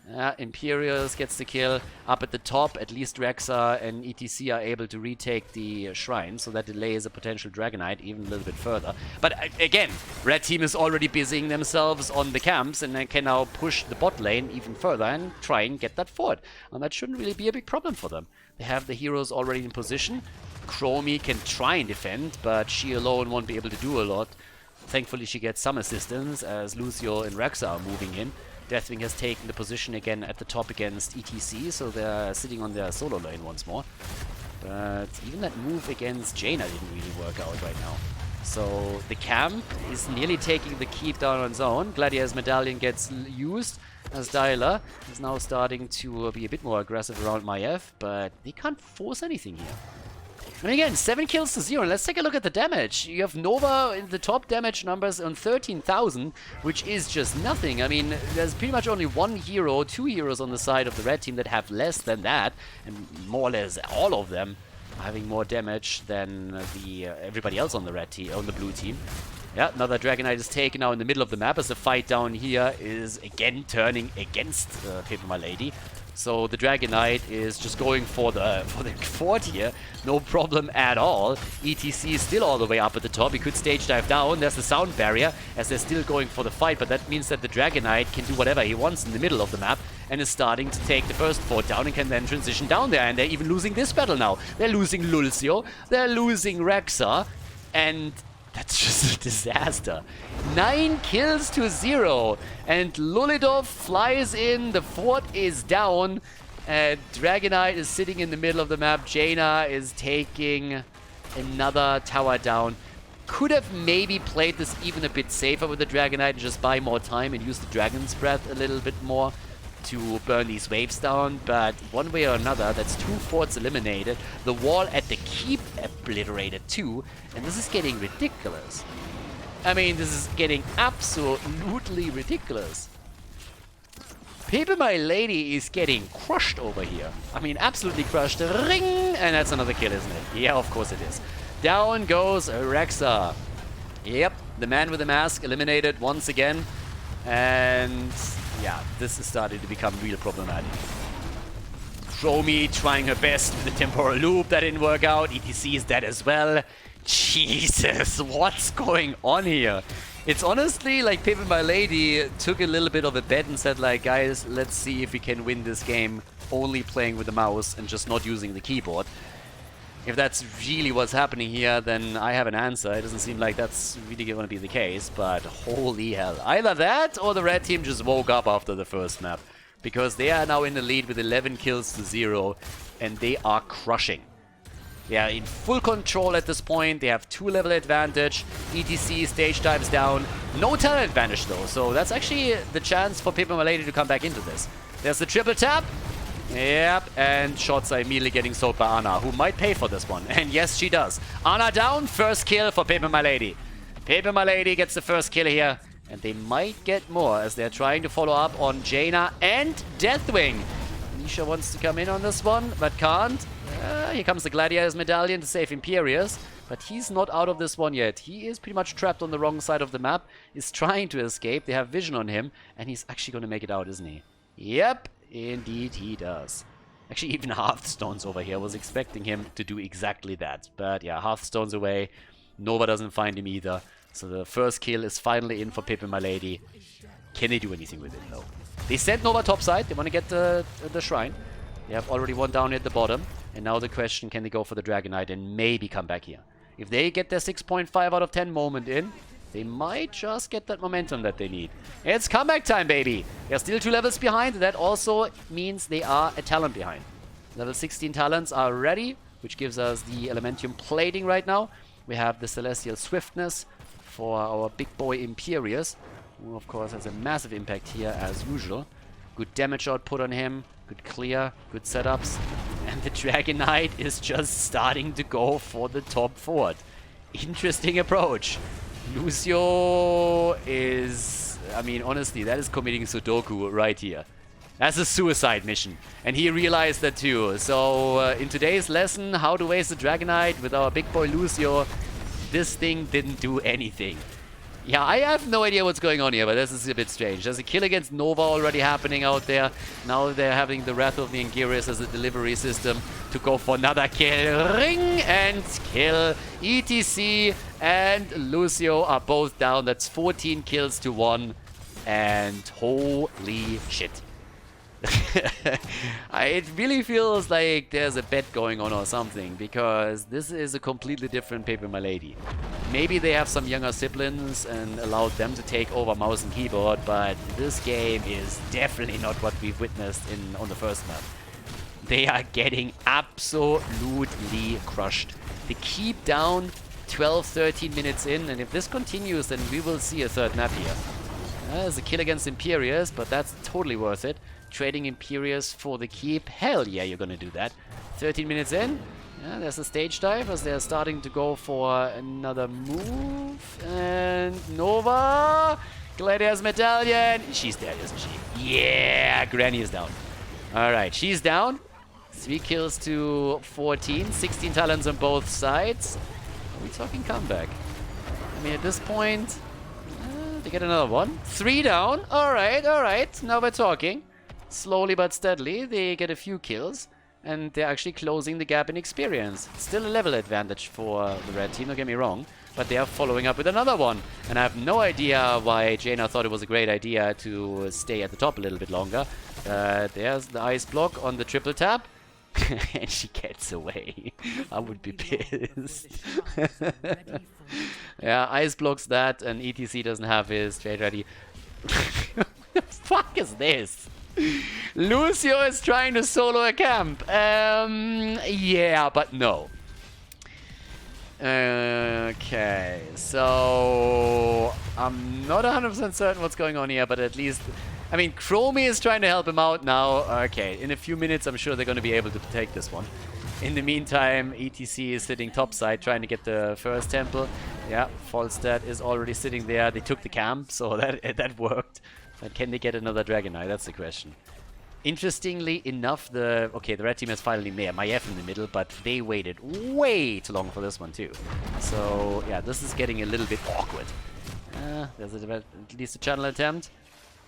Imperius gets the kill. Up at the top, at least Rexa and ETC are able to retake the shrine, so that delays a potential Dragonite even a little bit further. But again, Red Team is already busying themselves on the camps, and they can now push the bot lane even further and try and get that forward. And that shouldn't really be a big problem for them. They have the heroes already in position. Chromie can try and defend, but she alone won't be able to do a lot. Thankfully, she gets some assistance as Lucio and Rexa are moving in. Deathwing has taken the position again at the top against ETC, so they're sitting on their solo lane once more. But even that move against Jaina didn't really work out right now. So the camp is nearly taking the keep down on its own. Gladiator's Medallion gets used as Dialer is now starting to be a bit more aggressive around Maiev, but they can't force anything here. And again, 7 kills to 0. Let's take a look at the damage. You have Nova in the top damage numbers on 13,000, which is just nothing. I mean, there's pretty much only 1 hero, 2 heroes on the side of the red team that have less than that, and more or less all of them are having more damage than everybody else on the red team, on the blue team. Yeah, another Dragonite is taken now in the middle of the map as the fight down here is again turning against pepeMLady. So the Dragonite is just going for the fort here, no problem at all. ETC is still all the way up at the top. He could stage dive down. There's the sound barrier as they're still going for the fight, but that means that the Dragonite can do whatever he wants in the middle of the map and is starting to take the first fort down and can then transition down there. And they're even losing this battle now. They're losing Lucio, they're losing Rexa, and that's just a disaster. 9 kills to 0. And Lulidov flies in. The fort is down. Dragonite is sitting in the middle of the map. Jaina is taking another tower down. Could have maybe played this even a bit safer with the Dragonite and just buy more time and use the Dragon's Breath a little bit more to burn these waves down, but one way or another, that's 2 forts eliminated, the wall at the keep obliterated too, and this is getting ridiculous. I mean, this is getting absolutely ridiculous. pepeMLady is getting crushed over here. I mean, absolutely crushed. Ring! And that's another kill, isn't it? Yeah, of course it is. Down goes Rexa. Yep, the man with the mask eliminated once again, and yeah, this is starting to become real problematic. Chromie trying her best with the temporal loop, that didn't work out. ETC is dead as well. Jesus, what's going on here? It's honestly like pepeMLady took a little bit of a bet and said like, guys, let's see if we can win this game only playing with the mouse and just not using the keyboard. If that's really what's happening here, then I have an answer. It doesn't seem like that's really going to be the case, but holy hell. Either that or the red team just woke up after the first map. because they are now in the lead with 11 kills to 0, and they are crushing. They are in full control at this point. They have 2 level advantage. ETC stage dives down. No talent advantage though, so that's actually the chance for pepeMLady to come back into this. There's the triple tap. Yep, and shots are immediately getting sold by Ana, who might pay for this one. And yes, she does. Ana down, first kill for pepeMLady. pepeMLady gets the first kill here, and they might get more as they're trying to follow up on Jaina and Deathwing. Nisha wants to come in on this one, but can't. Here comes the Gladiator's Medallion to save Imperius, but he's not out of this one yet. He is pretty much trapped on the wrong side of the map, is trying to escape. They have vision on him, and he's actually going to make it out, isn't he? Yep, indeed he does. Actually, even Hearthstone's over here. Was expecting him to do exactly that. But yeah, Hearthstone's away. Nova doesn't find him either. So the first kill is finally in for pepeMLady. Can they do anything with it, though? They sent Nova topside. They want to get the shrine. They have already one down at the bottom. And now the question, can they go for the Dragon Knight and maybe come back here? If they get their 6.5 out of 10 moment in, they might just get that momentum that they need. It's comeback time, baby! They're still 2 levels behind. That also means they are a talent behind. Level 16 talents are ready, which gives us the Elementium plating right now. We have the Celestial Swiftness for our big boy Imperius, who of course has a massive impact here as usual. Good damage output on him, good clear, good setups. And the Dragon Knight is just starting to go for the top fort. Interesting approach. Lucio is... I mean, honestly, that is committing Sudoku right here. That's a suicide mission. And he realized that too. So, in today's lesson, how to waste the Dragon Knight with our big boy Lucio, this thing didn't do anything. Yeah, I have no idea what's going on here, but this is a bit strange. There's a kill against Nova already happening out there. Now they're having the Wrath of the Anguirus as a delivery system to go for another kill. Ring and kill. ETC and Lucio are both down. That's 14 kills to 1. And holy shit. It really feels like there's a bet going on or something, because this is a completely different pepeMLady. Maybe they have some younger siblings and allowed them to take over mouse and keyboard, but this game is definitely not what we've witnessed on the first map. They are getting absolutely crushed. They keep down 12-13 minutes in, and if this continues, then we will see a third map here. There's a kill against Imperius, but that's totally worth it. Trading Imperius for the keep. Hell yeah, you're gonna do that. 13 minutes in. Yeah, there's a stage dive as they're starting to go for another move. And Nova! Gladiator's Medallion. She's dead, isn't she? Yeah, Granny is down. Alright, she's down. 3 kills to 14. 16 talents on both sides. Are we talking comeback? I mean, at this point... they get another one. 3 down. Alright. Now we're talking. Slowly but steadily, they get a few kills. And they're actually closing the gap in experience. Still a level advantage for the red team, don't get me wrong. But they are following up with another one. And I have no idea why Jaina thought it was a great idea to stay at the top a little bit longer. There's the ice block on the triple tap. And she gets away. I would be pissed. Yeah, ice blocks that, and ETC doesn't have his trade ready. What the fuck is this? Lucio is trying to solo a camp. Yeah, but no. Okay, so I'm not 100% certain what's going on here, but at least... I mean, Chromie is trying to help him out now. Okay, in a few minutes, I'm sure they're going to be able to take this one. In the meantime, ETC is sitting topside, trying to get the first temple. Yeah, Falstad is already sitting there. They took the camp, so that worked. But can they get another Dragon Knight? That's the question. Interestingly enough, the red team has finally made Maiev in the middle, but they waited way too long for this one too. So, yeah, this is getting a little bit awkward. There's at least a channel attempt.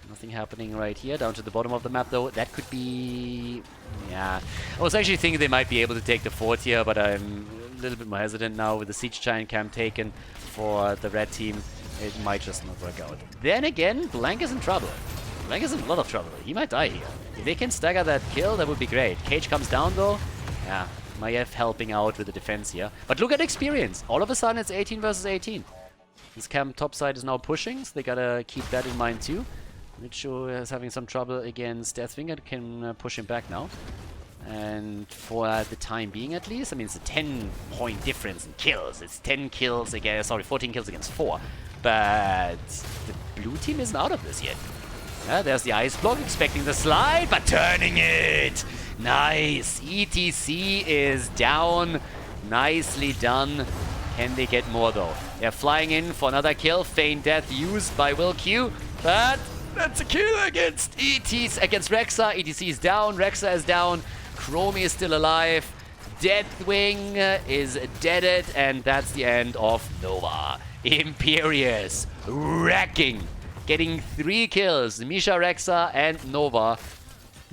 Nothing happening right here. Down to the bottom of the map, though. That could be... yeah. I was actually thinking they might be able to take the fort here, but I'm a little bit more hesitant now with the Siege Giant camp taken for the red team. It might just not work out. Then again, Blank is in trouble. Blank is in a lot of trouble. He might die here. If they can stagger that kill, that would be great. Cage comes down, though. Yeah, Maiev helping out with the defense here. But look at experience. All of a sudden, it's 18 versus 18. This camp topside is now pushing, so they gotta keep that in mind, too. Richu is having some trouble against Deathwing. Can push him back now. And for the time being at least, I mean, it's a 10-point difference in kills. It's 10 kills against, sorry, 14 kills against 4. But the blue team isn't out of this yet. Yeah, there's the ice block, expecting the slide, but turning it! Nice! ETC is down. Nicely done. Can they get more though? They're flying in for another kill. Feign death used by Will Q, but that's a kill against ETC, against Rexa. ETC is down, Rexa is down, Chromie is still alive, Deathwing is deaded, and that's the end of Nova. Imperious, wrecking, getting 3 kills. Misha, Rexa, and Nova.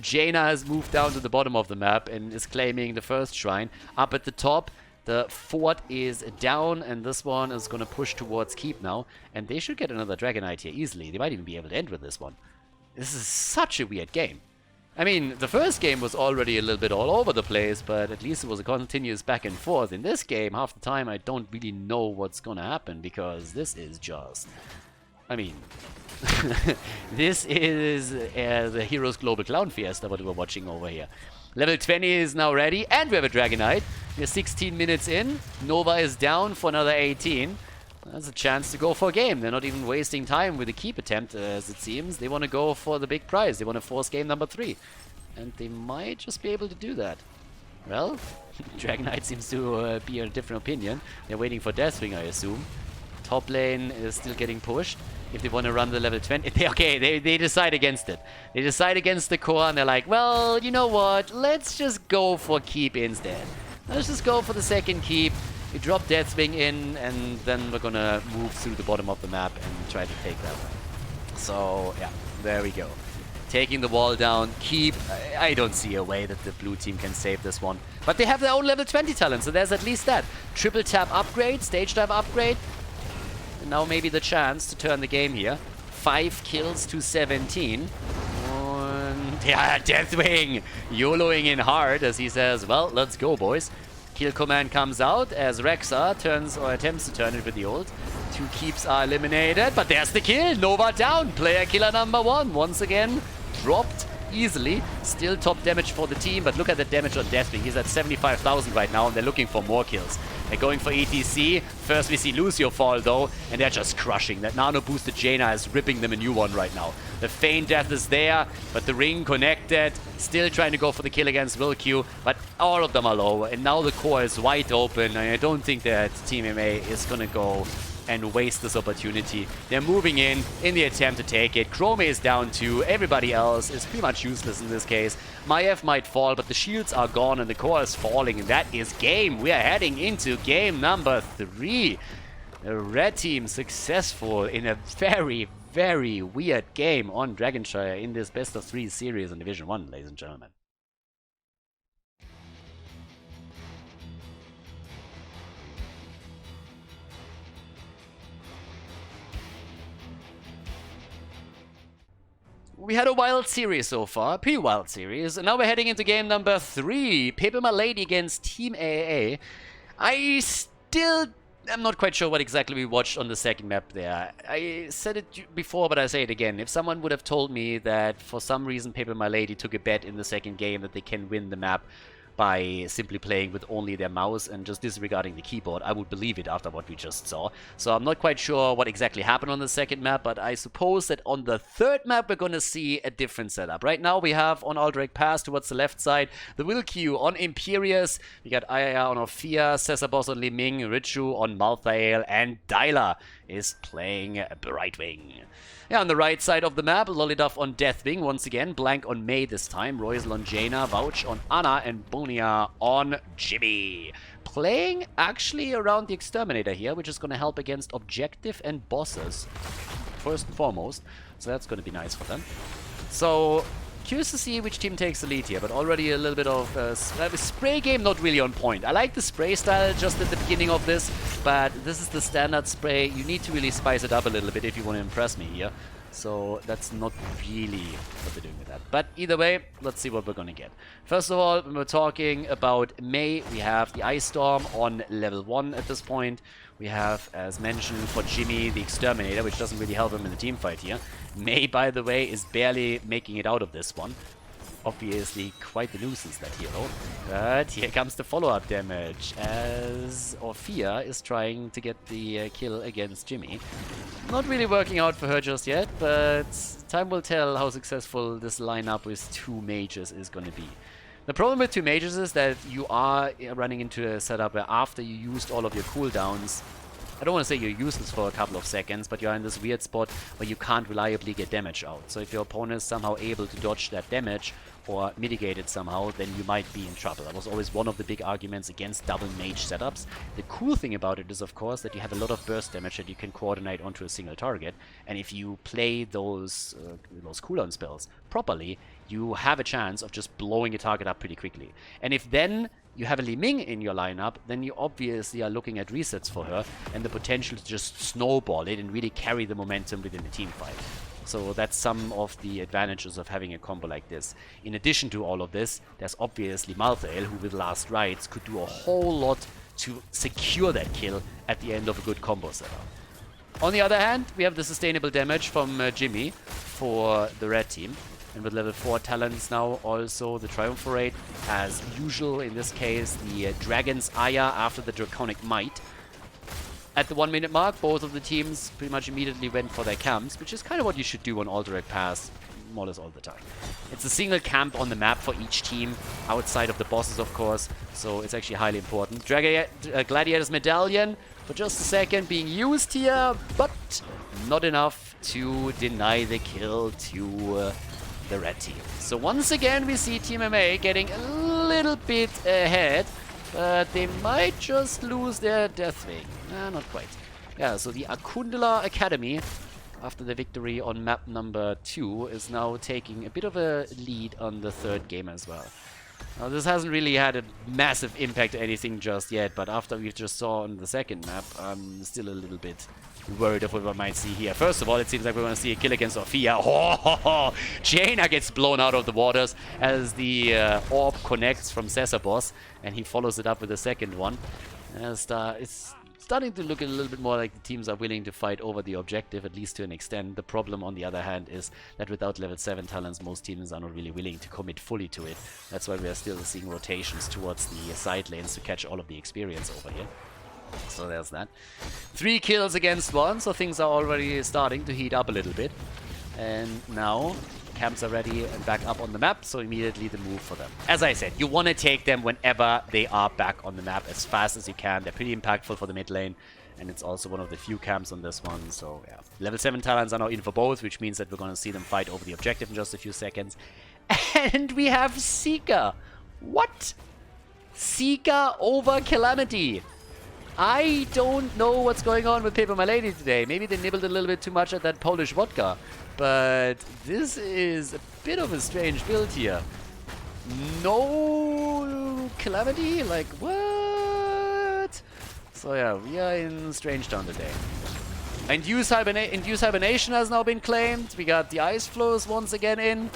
Jaina has moved down to the bottom of the map and is claiming the first shrine. Up at the top, the fort is down, and this one is going to push towards Keep now. And they should get another Dragonite here easily. They might even be able to end with this one. This is such a weird game. I mean, the first game was already a little bit all over the place, but at least it was a continuous back and forth. In this game, half the time, I don't really know what's going to happen, because this is just... I mean... this is the Heroes Global Clown Fiesta, what we're watching over here. Level 20 is now ready, and we have a Dragonite. We're 16 minutes in. Nova is down for another 18. That's a chance to go for a game. They're not even wasting time with the keep attempt, as it seems. They want to go for the big prize. They want to force game number 3. And they might just be able to do that. Well, Dragonite seems to be in a different opinion. They're waiting for Deathwing, I assume. Top lane is still getting pushed. If they want to run the level 20... they decide against it. They decide against the core, and they're like, well, you know what? Let's just go for keep instead. Let's just go for the second keep. We drop Deathwing in, and then we're gonna move through the bottom of the map and try to take that one. So, yeah, there we go. Taking the wall down, keep... I don't see a way that the blue team can save this one. But they have their own level 20 talent, so there's at least that. Triple tap upgrade, stage dive upgrade. And now maybe the chance to turn the game here. 5 kills to 17. And yeah, Deathwing YOLOing in hard as he says, well, let's go, boys. Kill command comes out as Rexa turns or attempts to turn it with the ult. 2 keeps are eliminated, but there's the kill. Nova down. Player killer number 1 once again dropped easily. Still top damage for the team, but look at the damage on Deathwing. He's at 75,000 right now, and they're looking for more kills. They're going for ETC. First we see Lucio fall though, and they're just crushing. That nano boosted Jaina is ripping them a new one right now. The feign death is there, but the ring connected. Still trying to go for the kill against Will Q, but all of them are low, and now the core is wide open, and I don't think that Team MA is gonna go and waste this opportunity. They're moving in the attempt to take it. Chrome is down too. Everybody else is pretty much useless in this case. Maiev might fall, but the shields are gone and the core is falling, and that is game. We are heading into game number 3. The red team successful in a very, very weird game on Dragonshire in this best of 3 series in Division 1, ladies and gentlemen. We had a wild series so far, a pretty wild series, and now we're heading into game number 3, pepeMLady against Team AAA. I still am not quite sure what exactly we watched on the second map there. I said it before, but I say it again. If someone would have told me that for some reason pepeMLady took a bet in the second game that they can win the map by simply playing with only their mouse and just disregarding the keyboard, I would believe it after what we just saw. So I'm not quite sure what exactly happened on the second map, but I suppose that on the third map we're gonna see a different setup. Right now we have on Aldrich Pass towards the left side, the Will Q on Imperius, we got Aya on Orphea, Cesarboss on Li Ming, Richu on Malthael, and Dyla is playing Brightwing. Yeah, on the right side of the map, Loliduff on Deathwing once again, Blank on May this time, Royal on Jaina, Vouch on Anna, and Bonia on Jimmy. Playing actually around the Exterminator here, which is going to help against Objective and Bosses, first and foremost, so that's going to be nice for them. So, curious to see which team takes the lead here, but already a little bit of spray game not really on point. I like the spray style just at the beginning of this, but this is the standard spray. You need to really spice it up a little bit if you want to impress me here. So that's not really what they're doing with that. But either way, let's see what we're gonna get. First of all, when we're talking about May, we have the Ice Storm on level 1 at this point. We have, as mentioned, for Jimmy, the Exterminator, which doesn't really help him in the team fight here. May, by the way, is barely making it out of this one. Obviously, quite the nuisance, that hero. But here comes the follow-up damage, as Orphea is trying to get the kill against Jimmy. Not really working out for her just yet, but time will tell how successful this lineup with 2 mages is going to be. The problem with 2 mages is that you are running into a setup where after you used all of your cooldowns, I don't want to say you're useless for a couple of seconds, but you're in this weird spot where you can't reliably get damage out. So if your opponent is somehow able to dodge that damage or mitigate it somehow, then you might be in trouble. That was always one of the big arguments against double mage setups. The cool thing about it is, of course, that you have a lot of burst damage that you can coordinate onto a single target. And if you play those cooldown spells properly, you have a chance of just blowing a target up pretty quickly. And if then you have a Li Ming in your lineup, then you obviously are looking at resets for her and the potential to just snowball it and really carry the momentum within the team fight. So that's some of the advantages of having a combo like this. In addition to all of this, there's obviously Malthael, who with Last Rites could do a whole lot to secure that kill at the end of a good combo setup. On the other hand, we have the sustainable damage from Jimmy for the red team. And with level 4 talents now, also the Triumvirate, as usual in this case, the Dragon's Ire after the Draconic Might. At the 1 minute mark, both of the teams pretty much immediately went for their camps, which is kind of what you should do on All Direct Pass, more or less all the time. It's a single camp on the map for each team, outside of the bosses, of course, so it's actually highly important. Gladiator's Medallion, for just a second, being used here, but not enough to deny the kill to the red team. So once again, we see Team MA getting a little bit ahead, but they might just lose their Deathwing. Not quite. Yeah, so the Akundala Academy, after the victory on map number 2, is now taking a bit of a lead on the 3rd game as well. Now, this hasn't really had a massive impact or anything just yet, but after we just saw on the 2nd map, I'm still a little bit worried of what we might see here. First of all, it seems like we're going to see a kill against Orphea. Oh, Jaina gets blown out of the waters as the orb connects from Cesarboss, and he follows it up with a second one. It's starting to look a little bit more like the teams are willing to fight over the objective, at least to an extent. The problem, on the other hand, is that without level 7 talents, most teams are not really willing to commit fully to it. That's why we are still seeing rotations towards the side lanes to catch all of the experience over here. So there's that. 3 kills against 1, so things are already starting to heat up a little bit. And now camps are ready and back up on the map, so immediately the move for them. As I said, you want to take them whenever they are back on the map as fast as you can. They're pretty impactful for the mid lane, and it's also one of the few camps on this one, so yeah. Level 7 talents are now in for both, which means that we're going to see them fight over the objective in just a few seconds. And we have Seeker. What? Seeker over Calamity. I don't know what's going on with pepeMLady today. Maybe they nibbled a little bit too much at that Polish vodka. But this is a bit of a strange build here. No Calamity? Like, what? So yeah, we are in Strange Town today. Induced Hibernation has now been claimed. We got the Ice Flows once again in.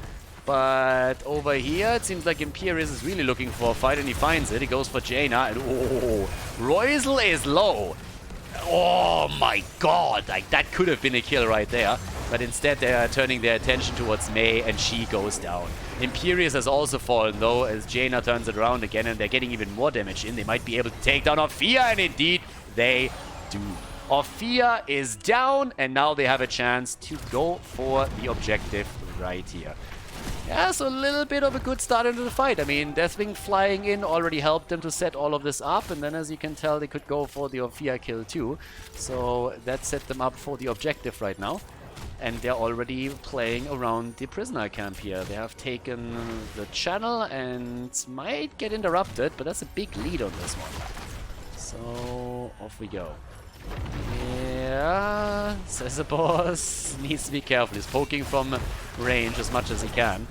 But over here, it seems like Imperius is really looking for a fight, and he finds it. He goes for Jaina, and oh, Roizel is low. Oh my god, like that could have been a kill right there. But instead they are turning their attention towards Mei, and she goes down. Imperius has also fallen though, as Jaina turns it around again, and they're getting even more damage in. They might be able to take down Orphea, and indeed they do. Orphea is down, and now they have a chance to go for the objective right here. Yeah, so a little bit of a good start into the fight. I mean, Deathwing flying in already helped them to set all of this up, and then as you can tell, they could go for the Orphea kill too. So that set them up for the objective right now. And they're already playing around the prisoner camp here. They have taken the channel and might get interrupted, but that's a big lead on this one. So off we go. Yeah, Cesarboss needs to be careful. He's poking from range as much as he can.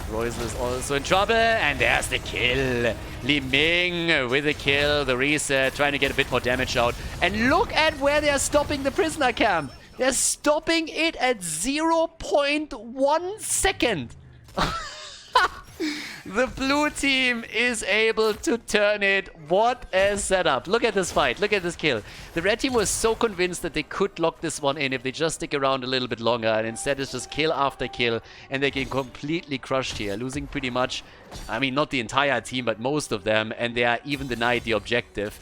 Roizel is also in trouble, and there's the kill. Li Ming with a kill, the reset, trying to get a bit more damage out. And look at where they're stopping the prisoner camp. They're stopping it at 0.1 second. The blue team is able to turn it. What a setup. Look at this fight. Look at this kill. The red team was so convinced that they could lock this one in if they just stick around a little bit longer. And instead it's just kill after kill. And they get completely crushed here. Losing pretty much, I mean, not the entire team, but most of them. And they are even denied the objective.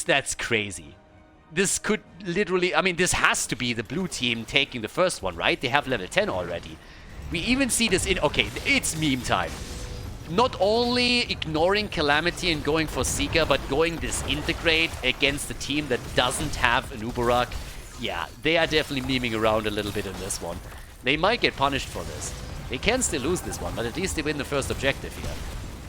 That's crazy. This could literally, I mean, this has to be the blue team taking the first one, right? They have level 10 already. We even see this in, okay, it's meme time. Not only ignoring Calamity and going for Seeker, but going disintegrate against a team that doesn't have an Uberak. Yeah, they are definitely memeing around a little bit in this one. They might get punished for this. They can still lose this one, but at least they win the first objective here.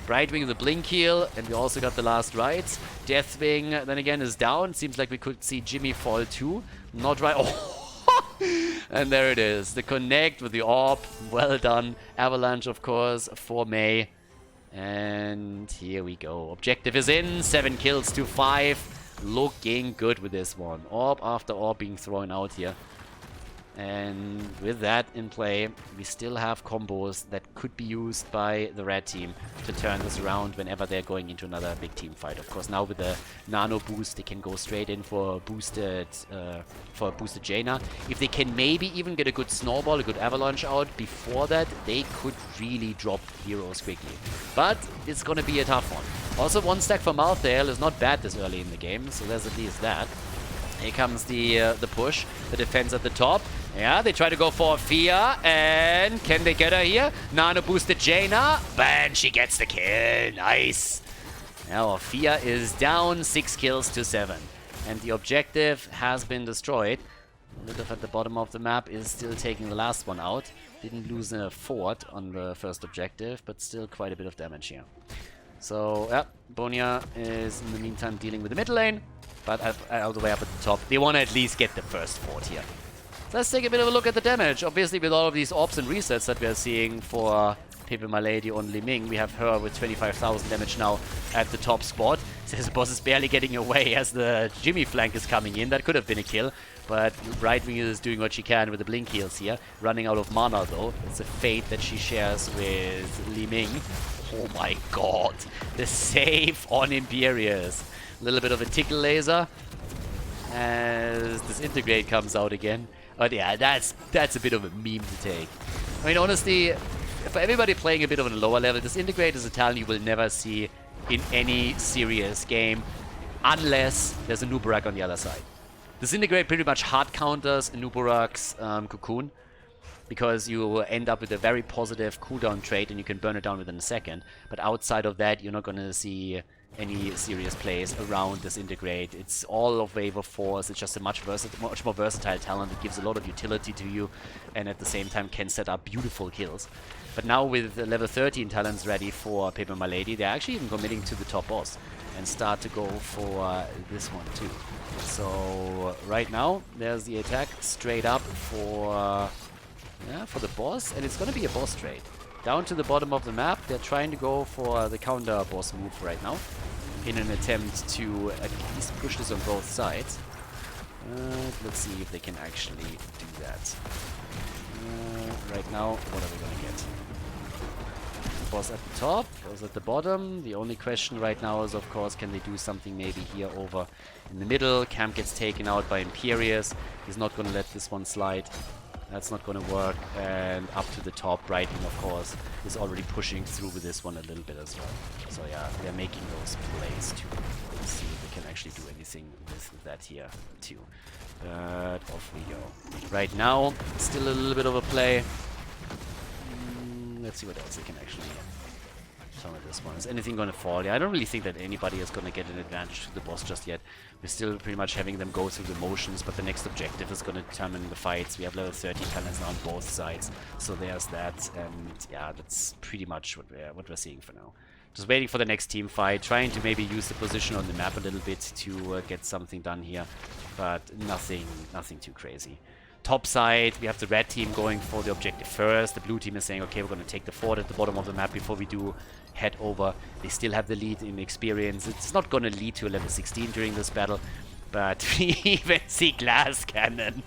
Brightwing the blink heal, and we also got the last rights. Deathwing, then again, is down. Seems like we could see Jimmy fall too. Not right. Oh! And there it is. The connect with the orb. Well done. Avalanche, of course, for May. And here we go. Objective is in. 7 kills to 5. Looking good with this one. Orb after orb being thrown out here. And with that in play, we still have combos that could be used by the red team to turn this around whenever they're going into another big team fight. Of course, now with the nano boost, they can go straight in for boosted Jaina. If they can maybe even get a good snowball, a good avalanche out before that, they could really drop heroes quickly. But it's gonna be a tough one. Also, 1 stack for Malthael is not bad this early in the game, so there's at least that. Here comes the push, the defense at the top. Yeah, they try to go for Fia, and can they get her here? Nano boosted Jaina, and she gets the kill. Nice. Now Fia is down, 6 kills to 7. And the objective has been destroyed. Lilith at the bottom of the map is still taking the last one out. Didn't lose a fort on the first objective, but still quite a bit of damage here. So, yeah, Bonia is in the meantime dealing with the mid lane, but all the way up at the top. They want to at least get the first fort here. So let's take a bit of a look at the damage. Obviously, with all of these orbs and resets that we are seeing for pepeMLady on Li Ming, we have her with 25,000 damage now at the top spot. Says the boss is barely getting away as the Jimmy flank is coming in. That could have been a kill, but Brightwing is doing what she can with the blink heals here. Running out of mana though. It's a fate that she shares with Li Ming. Oh my god. The save on Imperius. A little bit of a tickle laser as Disintegrate comes out again. But yeah, that's a bit of a meme to take. I mean, honestly, for everybody playing a bit of a lower level, Disintegrate is a talent you will never see in any serious game unless there's a Nubarak on the other side. Disintegrate pretty much hard counters Nubarak's Cocoon, because you will end up with a very positive cooldown trait and you can burn it down within a second. But outside of that, you're not going to see any serious plays around Disintegrate. It's all of Wave of Force. It's just a much more versatile talent. It gives a lot of utility to you and at the same time can set up beautiful kills. But now with the level 13 talents ready for pepeMLady, they're actually even committing to the top boss and start to go for this one too. So right now, there's the attack straight up for the boss, and it's going to be a boss trade. Down to the bottom of the map, they're trying to go for the counter boss move right now in an attempt to at least push this on both sides. Let's see if they can actually do that. Right now, what are we going to get? Boss at the top, boss at the bottom. The only question right now is, of course, can they do something maybe here over in the middle? Camp gets taken out by Imperius. He's not going to let this one slide. That's not going to work. And up to the top, Brightwing, of course, is already pushing through with this one a little bit as well. So yeah, they're making those plays too. Let's see if they can actually do anything with that here too. But off we go. Right now, still a little bit of a play. Let's see what else they can actually tell me this one. Is anything going to fall? Yeah, I don't really think that anybody is going to get an advantage to the boss just yet. We're still pretty much having them go through the motions, but the next objective is going to determine the fights. We have level 30 talents now on both sides, so there's that. And yeah, that's pretty much what we're seeing for now. Just waiting for the next team fight, trying to maybe use the position on the map a little bit to get something done here, but nothing too crazy. Top side, we have the red team going for the objective first. The blue team is saying, okay, we're going to take the fort at the bottom of the map before we do head over. They still have the lead in experience. It's not going to lead to a level 16 during this battle, but we even see glass cannon.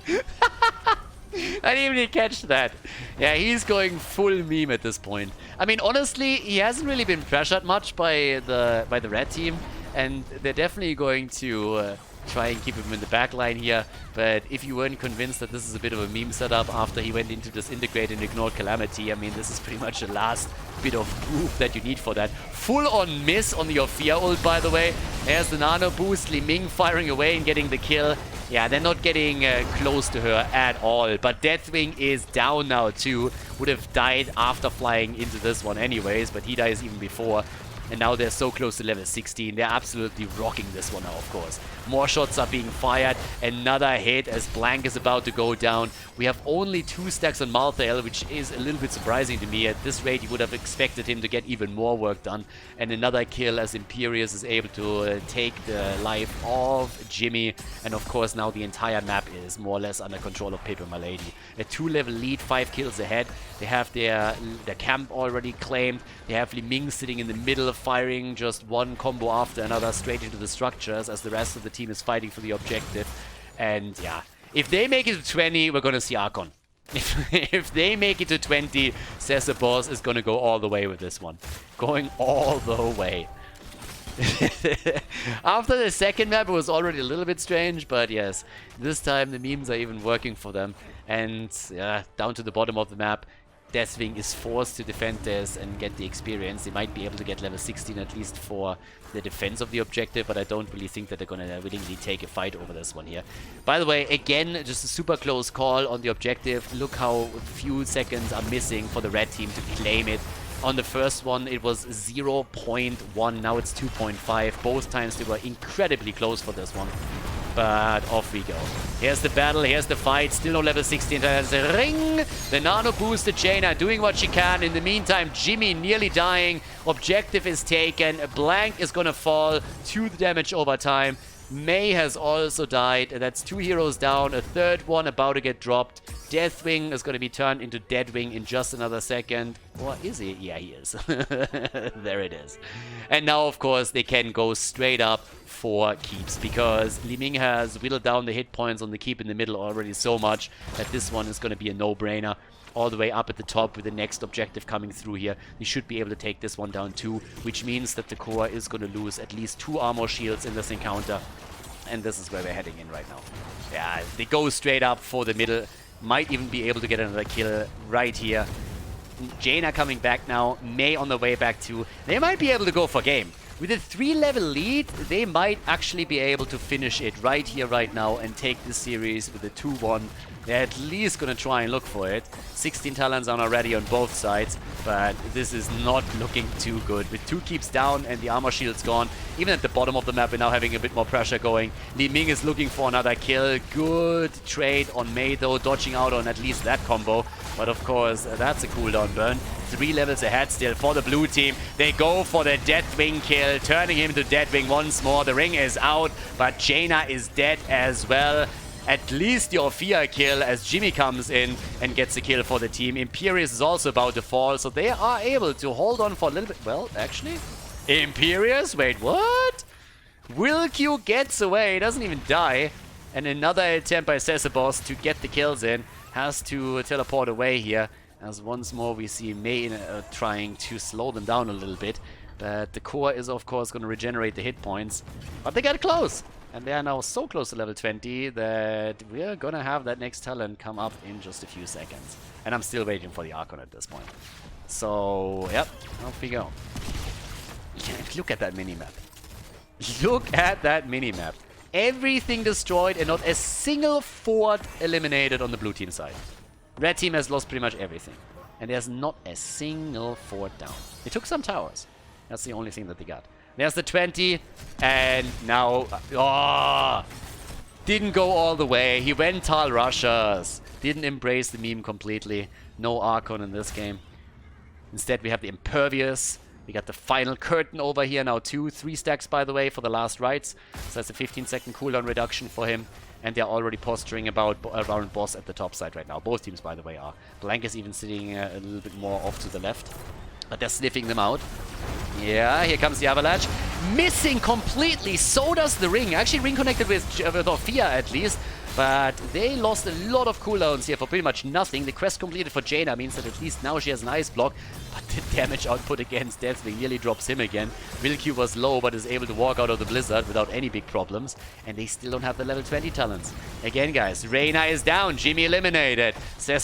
I didn't even catch that. Yeah, he's going full meme at this point. I mean, honestly, he hasn't really been pressured much by the red team, and they're definitely going to try and keep him in the back line here. But if you weren't convinced that this is a bit of a meme setup after he went into this integrate and ignored Calamity, I mean, this is pretty much the last bit of proof that you need for that. Full-on miss on the Ophia ult, by the way. There's the nano boost, Li Ming firing away and getting the kill. Yeah, they're not getting close to her at all. But Deathwing is down now too. Would have died after flying into this one anyways, but he dies even before. And now they're so close to level 16. They're absolutely rocking this one now, of course. More shots are being fired. Another hit as Blank is about to go down. We have only 2 stacks on Malthael, which is a little bit surprising to me. At this rate, you would have expected him to get even more work done. And another kill as Imperius is able to take the life of Jimmy. And of course, now the entire map is more or less under control of pepeMLady. A 2-level lead, 5 kills ahead. They have their camp already claimed. They have Li Ming sitting in the middle of firing just one combo after another straight into the structures as the rest of the team is fighting for the objective. And yeah, if they make it to 20, we're going to see Archon. If they make it to 20, Boss is going to go all the way with this one. Going all the way. After the second map, it was already a little bit strange, but yes, this time the memes are even working for them. And yeah, down to the bottom of the map, Deathwing is forced to defend this and get the experience. They might be able to get level 16 at least for the defense of the objective, but I don't really think that they're going to willingly take a fight over this one here. By the way, again, just a super close call on the objective. Look how few seconds are missing for the red team to claim it. On the first one, it was 0.1. Now it's 2.5. Both times they were incredibly close for this one. But off we go. Here's the battle, here's the fight. Still no level 16. There's the ring. The nano boosted Jaina doing what she can. In the meantime, Jimmy nearly dying. Objective is taken. Blank is gonna fall to the damage over time. May has also died. That's 2 heroes down. A third one about to get dropped. Deathwing is going to be turned into Deadwing in just another second. Or is he? Yeah, he is. There it is. And now, of course, they can go straight up for keeps because Li Ming has whittled down the hit points on the keep in the middle already so much that this one is going to be a no-brainer. All the way up at the top with the next objective coming through here. They should be able to take this one down too, which means that the core is going to lose at least 2 armor shields in this encounter. And this is where we're heading in right now. Yeah, they go straight up for the middle. Might even be able to get another kill right here. Jaina coming back now. May on the way back too. They might be able to go for game. With a 3-level lead, they might actually be able to finish it right here, right now, and take this series with a 2-1. They're at least going to try and look for it. 16 talents are already on both sides, but this is not looking too good. With 2 keeps down and the armor shield's gone, even at the bottom of the map, we're now having a bit more pressure going. Li Ming is looking for another kill. Good trade on May, though, dodging out on at least that combo. But of course, that's a cooldown burn. 3 levels ahead still for the blue team. They go for the Deathwing kill, turning him to Deathwing once more. The ring is out, but Jaina is dead as well. At least the Ophia kill as Jimmy comes in and gets a kill for the team. Imperius is also about to fall, so they are able to hold on for a little bit. Well, actually, Imperius? Wait, what? Wilq gets away, doesn't even die. And another attempt by Boss to get the kills in. Has to teleport away here. As once more we see May trying to slow them down a little bit. But the core is of course going to regenerate the hit points. But they got close. And they are now so close to level 20 that we are going to have that next talent come up in just a few seconds. And I'm still waiting for the Archon at this point. So, yep, off we go. Look at that minimap. Look at that minimap. Everything destroyed and not a single fort eliminated on the blue team side. Red team has lost pretty much everything. And there's not a single fort down. They took some towers. That's the only thing that they got. There's the 20, and now, didn't go all the way. He went Tal Rushers. Didn't embrace the meme completely. No Archon in this game. Instead, we have the Impervious. We got the final curtain over here now too. 3 stacks, by the way, for the last rights. So that's a 15-second cooldown reduction for him. And they're already posturing around boss at the top side right now. Both teams, by the way, are. Blank is even sitting a little bit more off to the left. But they're sniffing them out. Yeah, here comes the Avalanche. Missing completely. So does the ring. Actually, ring connected with Ophia at least. But they lost a lot of cooldowns here for pretty much nothing. The quest completed for Jaina means that at least now she has an ice block. But the damage output against Deathwing nearly drops him again. Wilq was low but is able to walk out of the blizzard without any big problems. And they still don't have the level 20 talents. Again, guys, Reyna is down. Jimmy eliminated.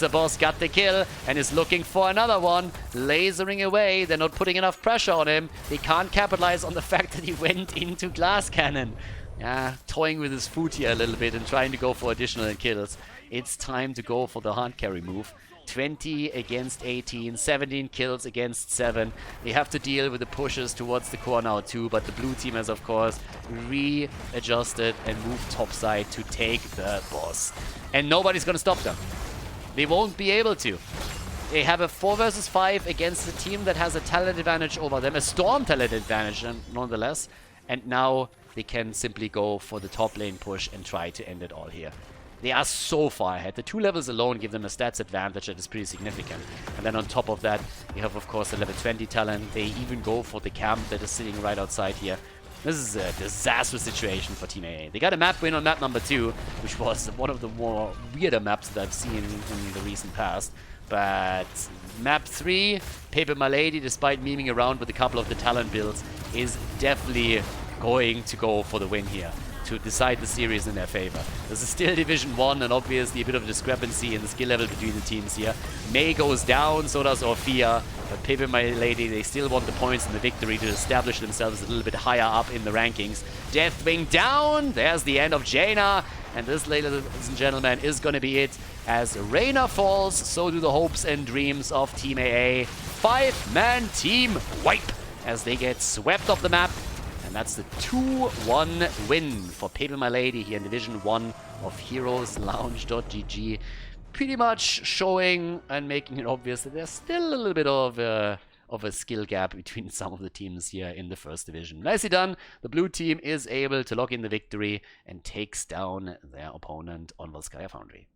Boss got the kill and is looking for another one. Lasering away. They're not putting enough pressure on him. They can't capitalize on the fact that he went into glass cannon. Yeah, toying with his food here a little bit and trying to go for additional kills. It's time to go for the hard carry move. 20 against 18, 17 kills against 7. They have to deal with the pushes towards the core now too, but the blue team has of course readjusted and moved topside to take the boss. And nobody's gonna stop them. They won't be able to. They have a 4 versus 5 against a team that has a talent advantage over them, a storm talent advantage nonetheless. And now they can simply go for the top lane push and try to end it all here. They are so far ahead. The 2 levels alone give them a stats advantage that is pretty significant. And then on top of that, you have of course the level 20 talent. They even go for the camp that is sitting right outside here. This is a disastrous situation for Team AA. They got a map win on map number 2, which was one of the more weirder maps that I've seen in the recent past. But map 3, pepeMLady, despite memeing around with a couple of the talent builds, is definitely going to go for the win here to decide the series in their favor. This is still Division 1 and obviously a bit of a discrepancy in the skill level between the teams here. Mei goes down, so does Orphea, but pepeMLady, they still want the points and the victory to establish themselves a little bit higher up in the rankings. Deathwing down, there's the end of Jaina, and this, ladies and gentlemen, is gonna be it. As Reyna falls, so do the hopes and dreams of Team AA. 5-man team wipe as they get swept off the map. And that's the 2-1 win for pepeMLady here in Division 1 of HeroesLounge.gg. Pretty much showing and making it obvious that there's still a little bit of a skill gap between some of the teams here in the first division. Nicely done. The blue team is able to lock in the victory and takes down their opponent on Volskaya Foundry.